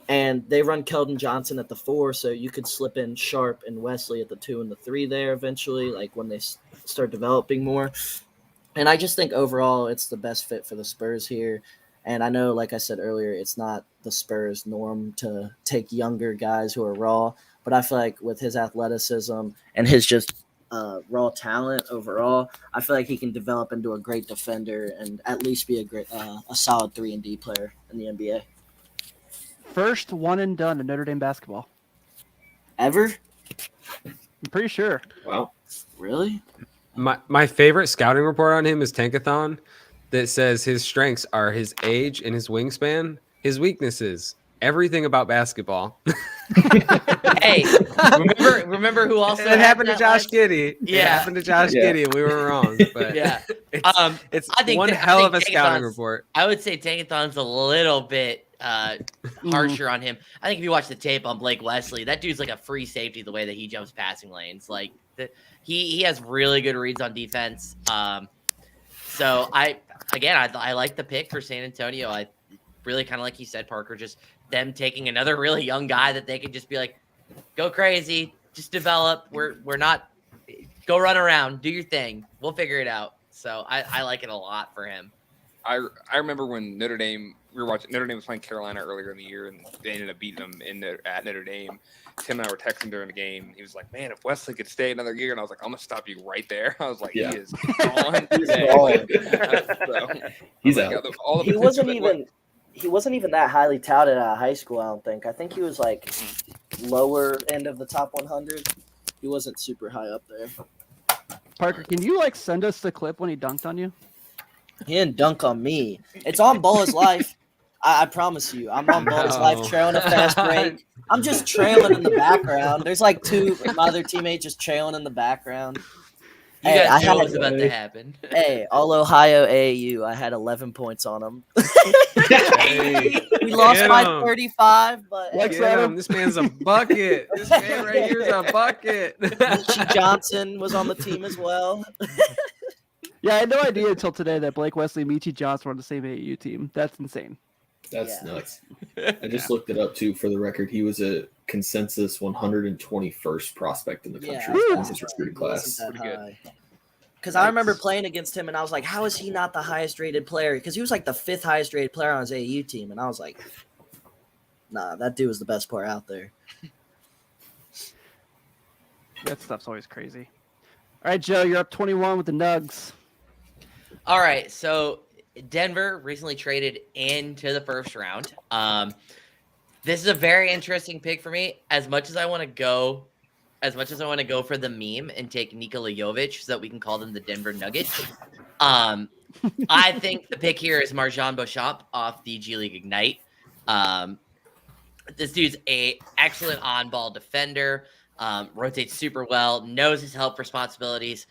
And they run Keldon Johnson at the 4, so you could slip in Sharpe and Wesley at the 2 and the 3 there eventually, like when they start developing more. And I just think overall it's the best fit for the Spurs here. And I know, like I said earlier, it's not the Spurs' norm to take younger guys who are raw, but I feel like with his athleticism and his just raw talent overall, I feel like he can develop into a great defender and at least be a solid 3-and-D player in the NBA. First one and done in Notre Dame basketball. Ever? I'm pretty sure. Wow. Really? My favorite scouting report on him is Tankathon that says his strengths are his age and his wingspan, his weaknesses, everything about basketball. Hey, remember who also It happened to that Josh last- Giddey. It Yeah. happened to Josh Yeah. Giddey, and we were wrong. But Yeah. it's I think one I hell think of a scouting Tankathon's- report. I would say Tankathon's a little bit harsher on him. I think if you watch the tape on Blake Wesley, that dude's like a free safety the way that he jumps passing lanes. Like he has really good reads on defense. So I like the pick for San Antonio. I really kind of like you said, Parker, just them taking another really young guy that they could just be like, go crazy, just develop. We're not go run around, do your thing. We'll figure it out. So I like it a lot for him. I remember when Notre Dame was playing Carolina earlier in the year, and they ended up beating them at Notre Dame. Tim and I were texting during the game. He was like, "Man, if Wesley could stay another year," and I was like, "I'm gonna stop you right there." I was like, Yeah. "He is gone today." So, He's like, out. all the He wasn't even that highly touted out of high school, I don't think. I think he was like lower end of the top 100. He wasn't super high up there. Parker, can you send us the clip when he dunked on you? He didn't dunk on me. It's on Ball's Life. I promise you. I'm on Ball's No. Life trailing a fast break. I'm just trailing in the background. There's like 2 of my other teammates just trailing in the background. You Hey, guys I know had what's about to happen. Hey, all Ohio AAU. I had 11 points on them. Hey, We lost get by 'em. 35, but Like- Get him. This man's a bucket. This man right here is a bucket. Michi Johnson was on the team as well. Yeah, I had no idea until today that Blake Wesley and Michi Johnson were on the same AAU team. That's insane. That's Yeah. nuts. I just looked it up too for the record. He was a consensus 121st prospect in the country in his recruiting class. Pretty good. Because I remember playing against him, and I was like, how is he not the highest rated player? Because he was like the 5th highest rated player on his AAU team. And I was like, nah, that dude was the best player out there. That stuff's always crazy. All right, Joe, you're up 21 with the Nugs. All right, so Denver recently traded into the first round. This is a very interesting pick for me. As much as I want to go for the meme and take Nikola Jovic so that we can call them the Denver Nuggets, I think the pick here is Marjan Beauchamp off the G League Ignite. This dude's a excellent on-ball defender. rotates super well, knows his help responsibilities,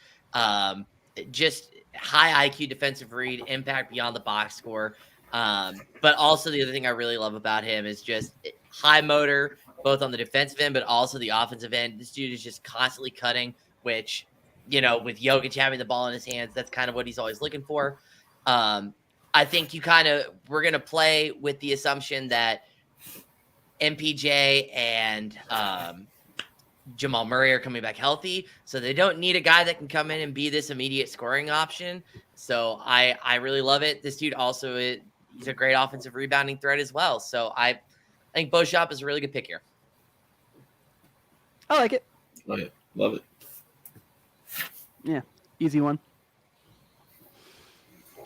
just high IQ defensive read, impact beyond the box score. But also the other thing I really love about him is just high motor, both on the defensive end, but also the offensive end. This dude is just constantly cutting, which, with Jokic having the ball in his hands, that's kind of what he's always looking for. I think we're going to play with the assumption that MPJ and Jamal Murray are coming back healthy, so they don't need a guy that can come in and be this immediate scoring option. So I really love it. This dude also he's a great offensive rebounding threat as well. So I think Beauchamp is a really good pick here. I like it. Love it. Yeah, easy one.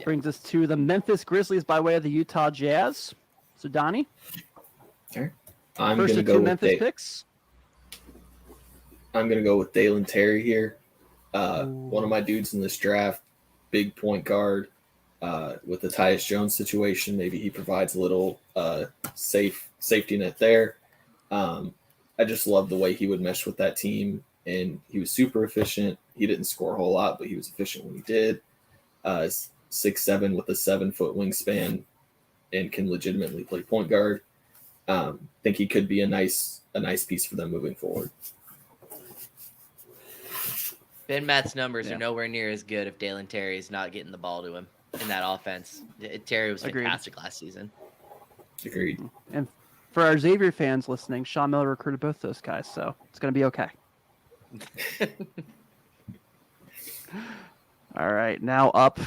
Brings us to the Memphis Grizzlies by way of the Utah Jazz. So Donnie, Okay. I'm first going to of go two with Memphis picks. I'm going to go with Dalen Terry here. One of my dudes in this draft, big point guard. With the Tyus Jones situation, maybe he provides a little safety net there. I just love the way he would mesh with that team, and he was super efficient. He didn't score a whole lot, but he was efficient when he did. 6'7" with a 7-foot wingspan, and can legitimately play point guard. Think he could be a nice piece for them moving forward. Ben Matt's numbers are nowhere near as good if Dalen Terry is not getting the ball to him in that offense. Terry was fantastic last season. Agreed. And for our Xavier fans listening, Sean Miller recruited both those guys, so it's going to be okay. All right, now up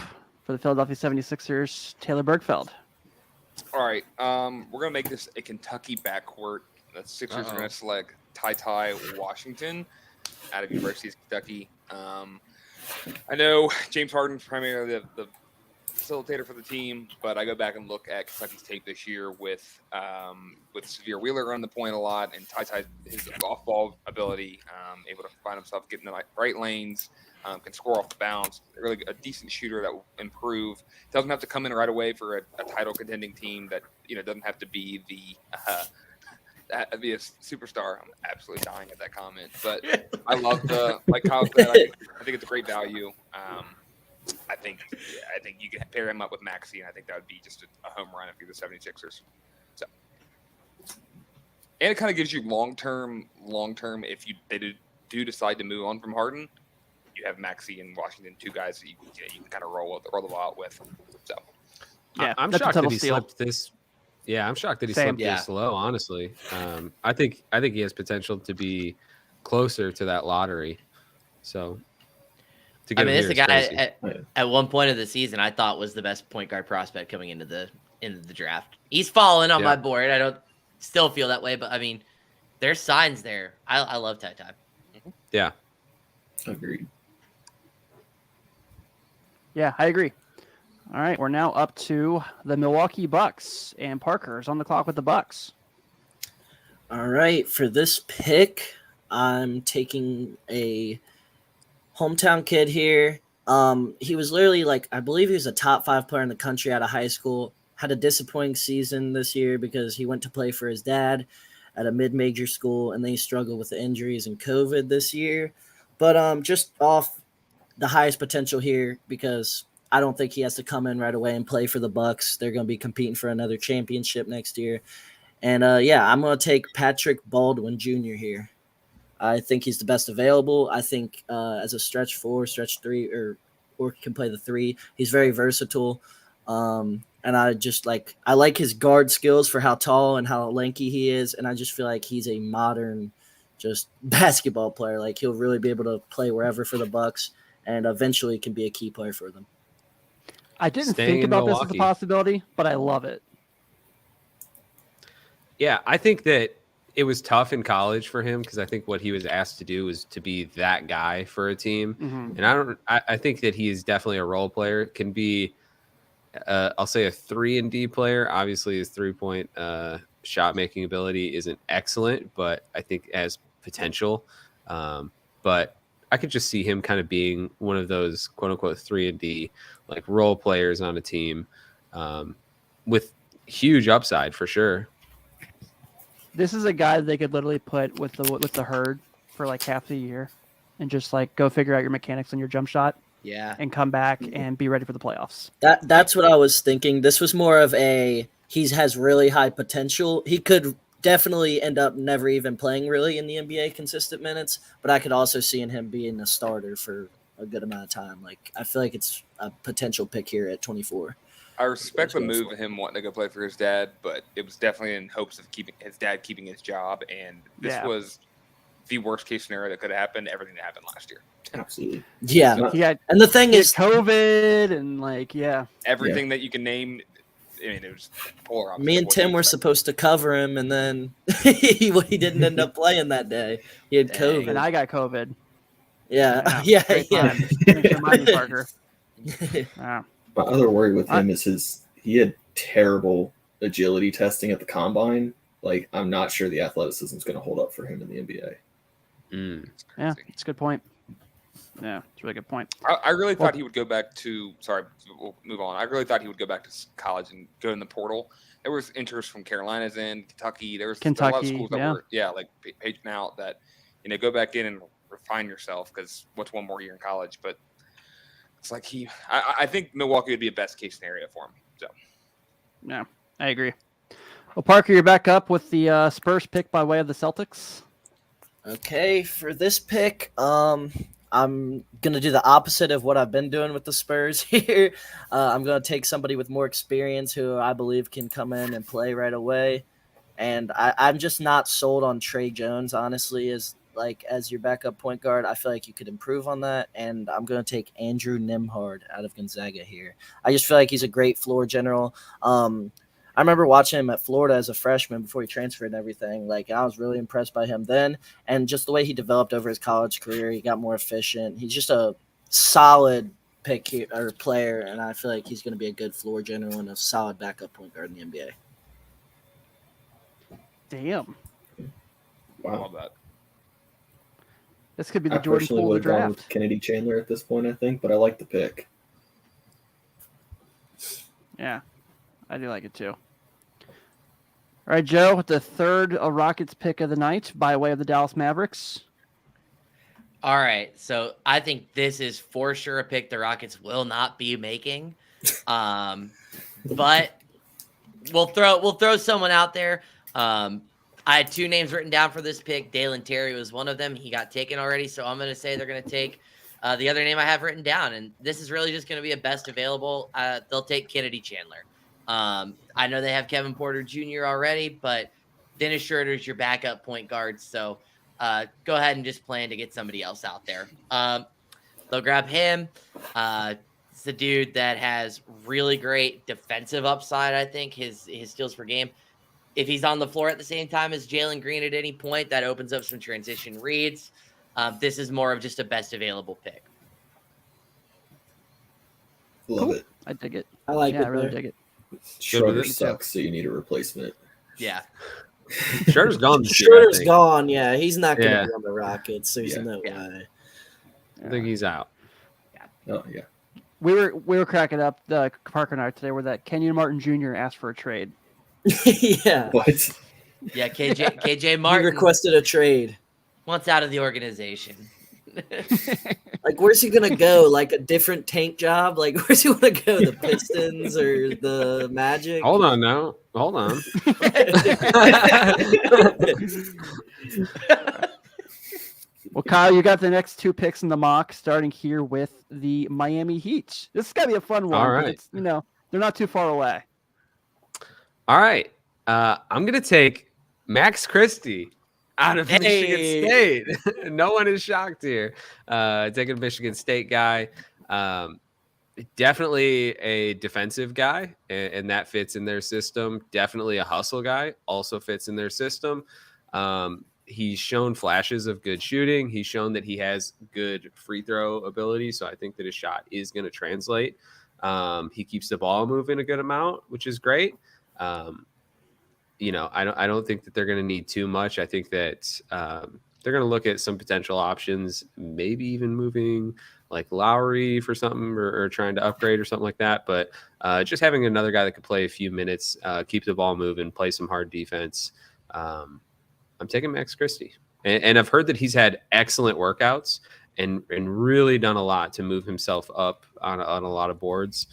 for the Philadelphia 76ers, Taylor Bergfeld. All right, we're gonna make this a Kentucky backcourt. The Sixers are gonna select Ty Washington out of University of Kentucky. I know James Harden's primarily the facilitator for the team, but I go back and look at Kentucky's tape this year with Severe Wheeler on the point a lot, and Ty his off-ball ability, able to find himself getting the right lanes, can score off the bounce. Really a decent shooter that will improve. Doesn't have to come in right away for a title contending team. That doesn't have to be be a superstar. I'm absolutely dying at that comment, but I love like Kyle said. I think it's a great value. I think you can pair him up with Maxey, and I think that would be just a home run if you're the 76ers. So, and it kind of gives you long term. If they do decide to move on from Harden, you have Maxey and Washington, two guys that you can kind of roll the ball out with. So, yeah, I'm shocked that he slipped this. Yeah, I'm shocked that he slipped this low. Honestly, I think he has potential to be closer to that lottery. So. This is a guy at one point of the season I thought was the best point guard prospect coming into the draft. He's fallen on my board. I don't still feel that way, but I mean, there's signs there. I love Ty. Yeah, agreed. Yeah, I agree. All right, we're now up to the Milwaukee Bucks, and Parker's on the clock with the Bucks. All right, for this pick, I'm taking a hometown kid here. He was literally I believe he was a top 5 player in the country out of high school. Had a disappointing season this year because he went to play for his dad at a mid-major school, and then he struggled with the injuries and COVID this year. But just off the highest potential here, because I don't think he has to come in right away and play for the Bucks. They're going to be competing for another championship next year. And I'm going to take Patrick Baldwin Jr. here. I think he's the best available. I think as a stretch 4, stretch 3, or can play the 3. He's very versatile. And I just I like his guard skills for how tall and how lanky he is. And I just feel like he's a modern just basketball player. He'll really be able to play wherever for the Bucks, and eventually can be a key player for them. I didn't think about this as a possibility, but I love it. Yeah, I think that it was tough in college for him because I think what he was asked to do was to be that guy for a team. Mm-hmm. And I think that he is definitely a role player. Can be, I'll say a 3-and-D player. Obviously his 3-point shot making ability isn't excellent, but I think it has potential. But I could just see him kind of being one of those quote unquote 3-and-D role players on a team with huge upside for sure. This is a guy they could literally put with the herd for like half the year and just like go figure out your mechanics on your jump shot Yeah. and come back and be ready for the playoffs. That's what I was thinking. This was more of he has really high potential. He could definitely end up never even playing really in the NBA consistent minutes, but I could also see him being a starter for a good amount of time. Like I feel like it's a potential pick here at 24. I respect the move of him wanting to go play for his dad, but it was definitely in hopes of keeping his job. And this was the worst case scenario that could have happened. Everything that happened last year. Absolutely. Yeah. And the thing is COVID and everything that you can name. I mean, it was polar. Me and Tim were supposed to cover him, and then he didn't end up playing that day. He had COVID. And I got COVID. Yeah. Thanks for reminding me, Parker. My other worry with him is he had terrible agility testing at the combine. Like, I'm not sure the athleticism is going to hold up for him in the NBA. Yeah, it's a good point. Yeah, it's a really good point. I really thought he would go back to. Sorry, we'll move on. I really thought he would go back to college and go in the portal. There was interest from Carolina's in Kentucky. There was a lot of schools that were like paging out that go back in and refine yourself because what's one more year in college, but. It's like I think Milwaukee would be a best case scenario for him. So, yeah, I agree. Well, Parker, you're back up with the Spurs pick by way of the Celtics. Okay, for this pick, I'm gonna do the opposite of what I've been doing with the Spurs here. I'm gonna take somebody with more experience who I believe can come in and play right away. And I'm just not sold on Trey Jones, honestly, as your backup point guard. I feel like you could improve on that, and I'm going to take Andrew Nembhard out of Gonzaga here. I just feel like he's a great floor general. I remember watching him at Florida as a freshman before he transferred and everything. Like, I was really impressed by him then, and just the way he developed over his college career. He got more efficient. He's just a solid pick here, or player, and I feel like he's going to be a good floor general and a solid backup point guard in the NBA. Damn. Wow. I love that. This could be the Jordan Poole of the draft. With Kennedy Chandler at this point, I think, but I like the pick. Yeah, I do like it too. All right, Joe, with the third Rockets pick of the night by way of the Dallas Mavericks. All right, so I think this is for sure a pick the Rockets will not be making, but we'll throw someone out there. I had two names written down for this pick. Dalen Terry was one of them. He got taken already, so I'm going to say they're going to take the other name I have written down, and this is really just going to be a best available. They'll take Kennedy Chandler. I know they have Kevin Porter Jr. already, but Dennis Schroeder's your backup point guard, so go ahead and just plan to get somebody else out there. They'll grab him. It's the dude that has really great defensive upside, I think, his steals per game. If he's on the floor at the same time as Jalen Green at any point, that opens up some transition reads. This is more of just a best available pick. Love it. I dig it. I like it. I really dig it. Schroeder sucks, so you need a replacement. Yeah. Schroeder's gone. Schroeder's gone. Yeah, he's not going to be on the Rockets. There's no way. I think he's out. Oh yeah. We were cracking up, Parker and I today, where that Kenyon Martin Jr. asked for a trade. Yeah. What? Yeah, KJ Martin He requested a trade. Wants out of the organization. Like, where's he gonna go? Like a different tank job? Like, where's he want to go? The Pistons or the Magic? Hold on now. Hold on. Well, Kyle, you got the next two picks in the mock, starting here with the Miami Heat. This is gonna be a fun one. All right. It's, they're not too far away. All right. I'm going to take Max Christie out of Michigan State. No one is shocked here. Taking a Michigan State guy. Definitely a defensive guy, and that fits in their system. Definitely a hustle guy, also fits in their system. He's shown flashes of good shooting. He's shown that he has good free throw ability, so I think that his shot is going to translate. He keeps the ball moving a good amount, which is great. I don't think that they're going to need too much. I think that they're going to look at some potential options, maybe even moving like Lowry for something or trying to upgrade or something like that. But just having another guy that could play a few minutes, keep the ball moving, play some hard defense. I'm taking Max Christie. And I've heard that he's had excellent workouts and really done a lot to move himself up on a lot of boards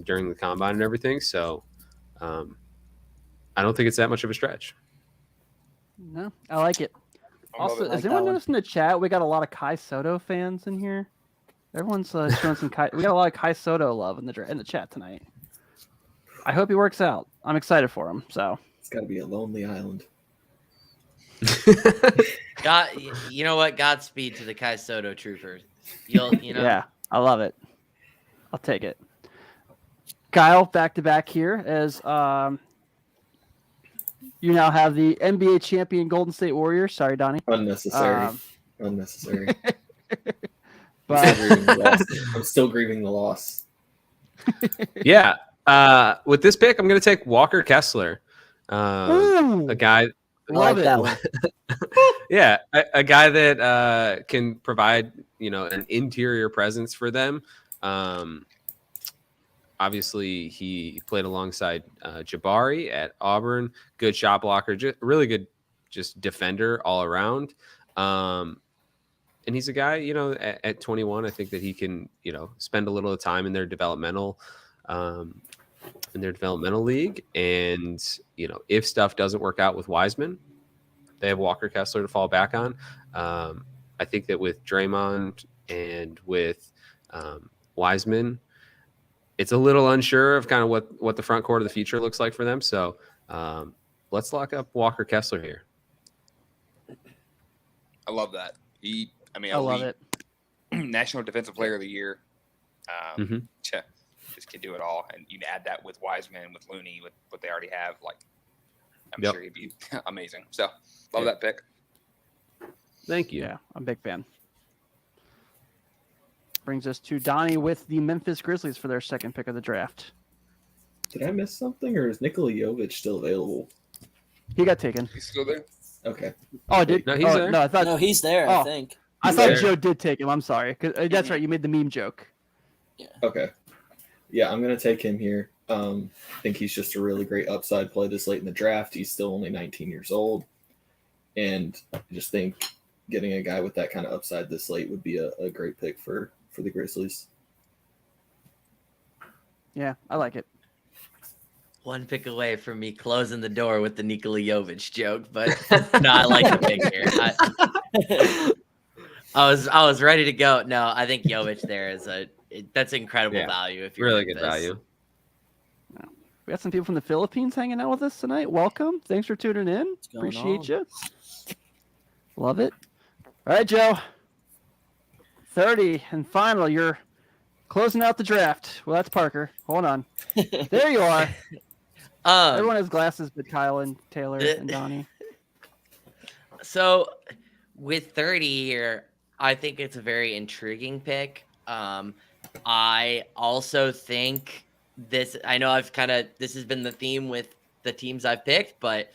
during the combine and everything. So I don't think it's that much of a stretch. No, I like it. I love Also, it. has anyone noticed in the chat we got a lot of Kai Soto fans in here? Everyone's showing some Kai. We got a lot of Kai Soto love in the chat tonight. I hope he works out. I'm excited for him. So It's got to be a lonely island. God, you know what? Godspeed to the Kai Soto troopers. You know. yeah, I love it. I'll take it. Kyle, back to back here as you now have the NBA champion Golden State Warriors. Sorry, Donnie. Unnecessary. Unnecessary. But I'm still grieving the loss. Yeah. With this pick, I'm going to take Walker Kessler, Ooh, a guy. love like it. that one. Yeah, a guy that can provide, an interior presence for them. Obviously, he played alongside Jabari at Auburn. Good shot blocker, really good, just defender all around. And he's a guy, at 21, I think that he can, spend a little time in their developmental league. And, if stuff doesn't work out with Wiseman, they have Walker Kessler to fall back on. I think that with Draymond and with Wiseman, it's a little unsure of kind of what the front court of the future looks like for them. So let's lock up Walker Kessler here. I love that. I love it. National Defensive Player of the Year. Mhm. Just can do it all. And you add that with Wiseman, with Looney, with what they already have. Like, I'm Yep. sure he'd be amazing. So, love that pick. Thank you. Yeah, I'm a big fan. Brings us to Donnie with the Memphis Grizzlies for their second pick of the draft. Did I miss something, or is Nikola Jovic still available? He got taken. He's still there? Okay. Oh, I did. No, he's there. No, I thought. No, he's there. Oh. I think. I He's thought there. Joe did take him. I'm sorry. 'Cause, that's right. You made the meme joke. Okay. Yeah, I'm going to take him here. I think he's just a really great upside play this late in the draft. He's still only 19 years old. And I just think getting a guy with that kind of upside this late would be a great pick for the Grizzlies. Yeah, I like it. One pick away from me closing the door with the Nikola Jovic joke, but no, I like the pick here. I was ready to go. No, I think Jovic there is that's incredible value. If you're Really good Memphis. value. We got some people from the Philippines hanging out with us tonight. Welcome. Thanks for tuning in. What's going Appreciate on? you. Love it. All right, Joe. 30 and final. You're closing out the draft. Well, that's Parker. Hold on. There you are. Everyone has glasses but Kyle and Taylor and Donnie. So with 30 here, I think it's a very intriguing pick. I also think I know this has been the theme with the teams I've picked, but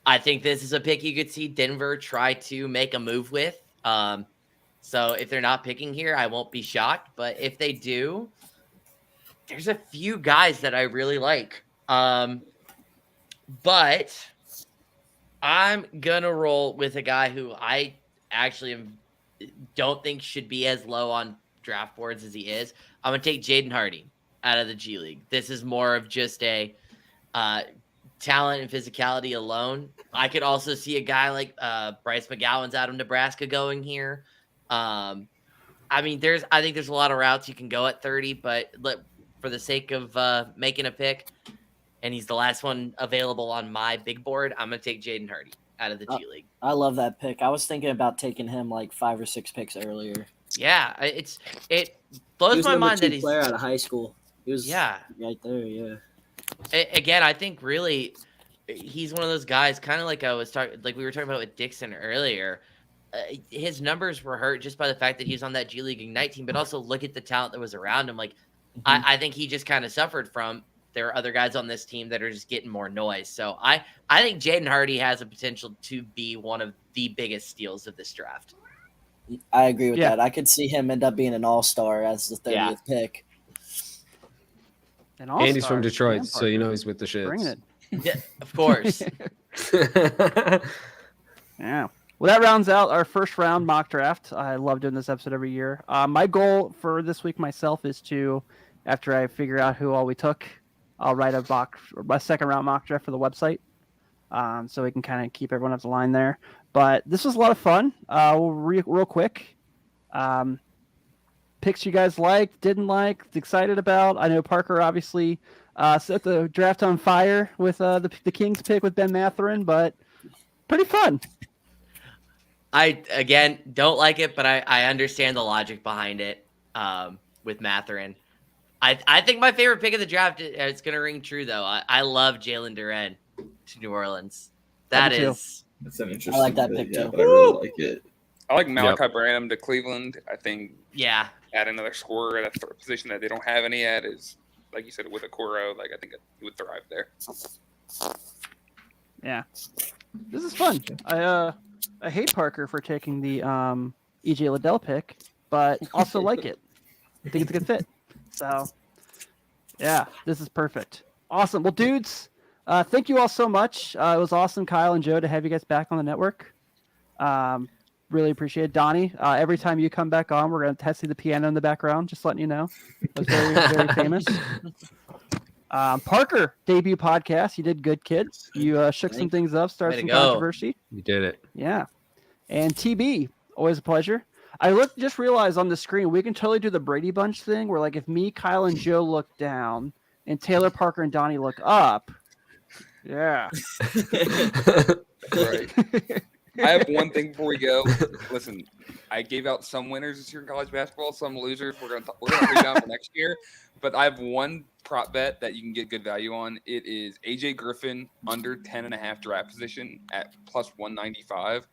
I think this is a pick you could see Denver try to make a move with. So if they're not picking here, I won't be shocked. But if they do, there's a few guys that I really like. But I'm going to roll with a guy who I actually don't think should be as low on draft boards as he is. I'm going to take Jaden Hardy out of the G League. This is more of just a talent and physicality alone. I could also see a guy like Bryce McGowan's out of Nebraska going here. I think there's a lot of routes you can go at 30, but for the sake of making a pick, and he's the last one available on my big board, I'm going to take Jaden Hardy out of the G League. I love that pick. I was thinking about taking him like 5 or 6 picks earlier. Yeah, it He blows was my number mind 2 that he's player out of high school. He was yeah. right there. Yeah. Again, I think really he's one of those guys, kind of like we were talking about with Dixon earlier. His numbers were hurt just by the fact that he was on that G League Ignite team, but also look at the talent that was around him. Like, I think he just kind of suffered from. There are other guys on this team that are just getting more noise. So I think Jaden Hardy has a potential to be one of the biggest steals of this draft. I agree with that. I could see him end up being an all-star as the 30th pick. And he's from Detroit, so he's with the shits. Bringing it. Yeah, of course. Yeah. Well, that rounds out our first round mock draft. I love doing this episode every year. My goal for this week myself is to, after I figure out who all we took, I'll write a second round mock draft for the website, so we can kind of keep everyone up the line there. But this was a lot of fun. Real quick, picks you guys liked, didn't like, excited about. I know Parker obviously set the draft on fire with the Kings pick with Ben Matherin, but pretty fun. I, again, don't like it, but I understand the logic behind it with Matherin. I think my favorite pick of the draft, it's going to ring true, though. I love Jalen Duren to New Orleans. That's an interesting I like that pick, too. but I really like it. I like Malachi Branham to Cleveland. I think Yeah. add another scorer at a position that they don't have any at is, like you said, with Okoro. Like I think he would thrive there. Yeah, this is fun. I hate Parker for taking the EJ Liddell pick, but also like it. I think it's a good fit. So, yeah, this is perfect. Awesome. Well, dudes, thank you all so much. It was awesome, Kyle and Joe, to have you guys back on the network. Really appreciate it. Donnie, every time you come back on, we're going to test the piano in the background, just letting you know. It was very, very famous. Parker, debut podcast. You did good, kid. You shook some things up, started some controversy. You did it. Yeah. And TB, always a pleasure. I just realized on the screen, we can totally do the Brady Bunch thing where, like, if me, Kyle, and Joe look down and Taylor, Parker, and Donnie look up. Yeah. Right. I have one thing before we go. Listen, I gave out some winners this year in college basketball, some losers. We're gonna rebound for next year. But I have one prop bet that you can get good value on. It is AJ Griffin under 10.5 draft position at plus 195.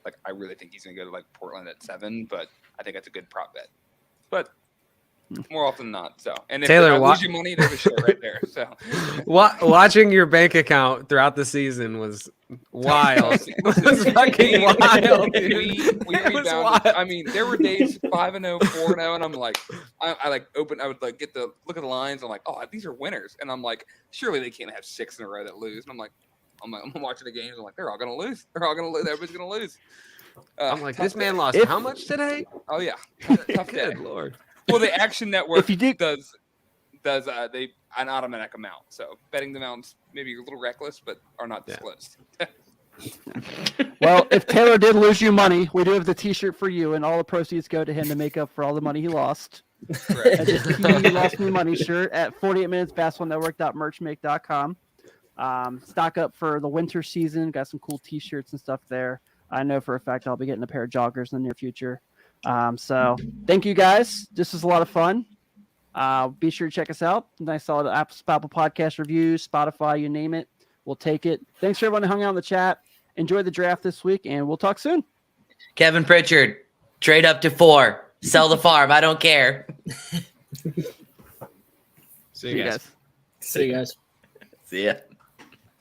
Like I really think he's gonna go to like Portland at 7, but I think that's a good prop bet. But more often than not. So, and if Taylor, I lose your money, there's a shit right there. So, watching your bank account throughout the season was wild. It was fucking wild, dude. We rebounded. Wild. I mean, there were days 5-0, 4-0, and I'm like, I would like get the look at the lines. I'm like, oh, these are winners, and I'm like, surely they can't have 6 in a row that lose. And I'm watching the games. I'm like, they're all gonna lose. They're all gonna lose. Everybody's gonna lose. I'm like, this man lost how much today? Oh yeah, tough day. Good Lord. Well, the Action Network If you did- does an automatic amount. So betting the amounts maybe a little reckless, but are not disclosed. Well, if Taylor did lose you money, we do have the T-shirt for you, and all the proceeds go to him to make up for all the money he lost. Right. That's just he lost me money shirt at 48minutesbasketballnetwork.merchmake.com. Stock up for the winter season. Got some cool T-shirts and stuff there. I know for a fact I'll be getting a pair of joggers in the near future. So thank you guys. This was a lot of fun. Be sure to check us out. Nice solid Apple Podcast reviews, Spotify, you name it. We'll take it. Thanks for everyone who hung out in the chat. Enjoy the draft this week, and we'll talk soon. Kevin Pritchard, trade up to 4. Sell the farm. I don't care. See you guys. See you guys. See ya.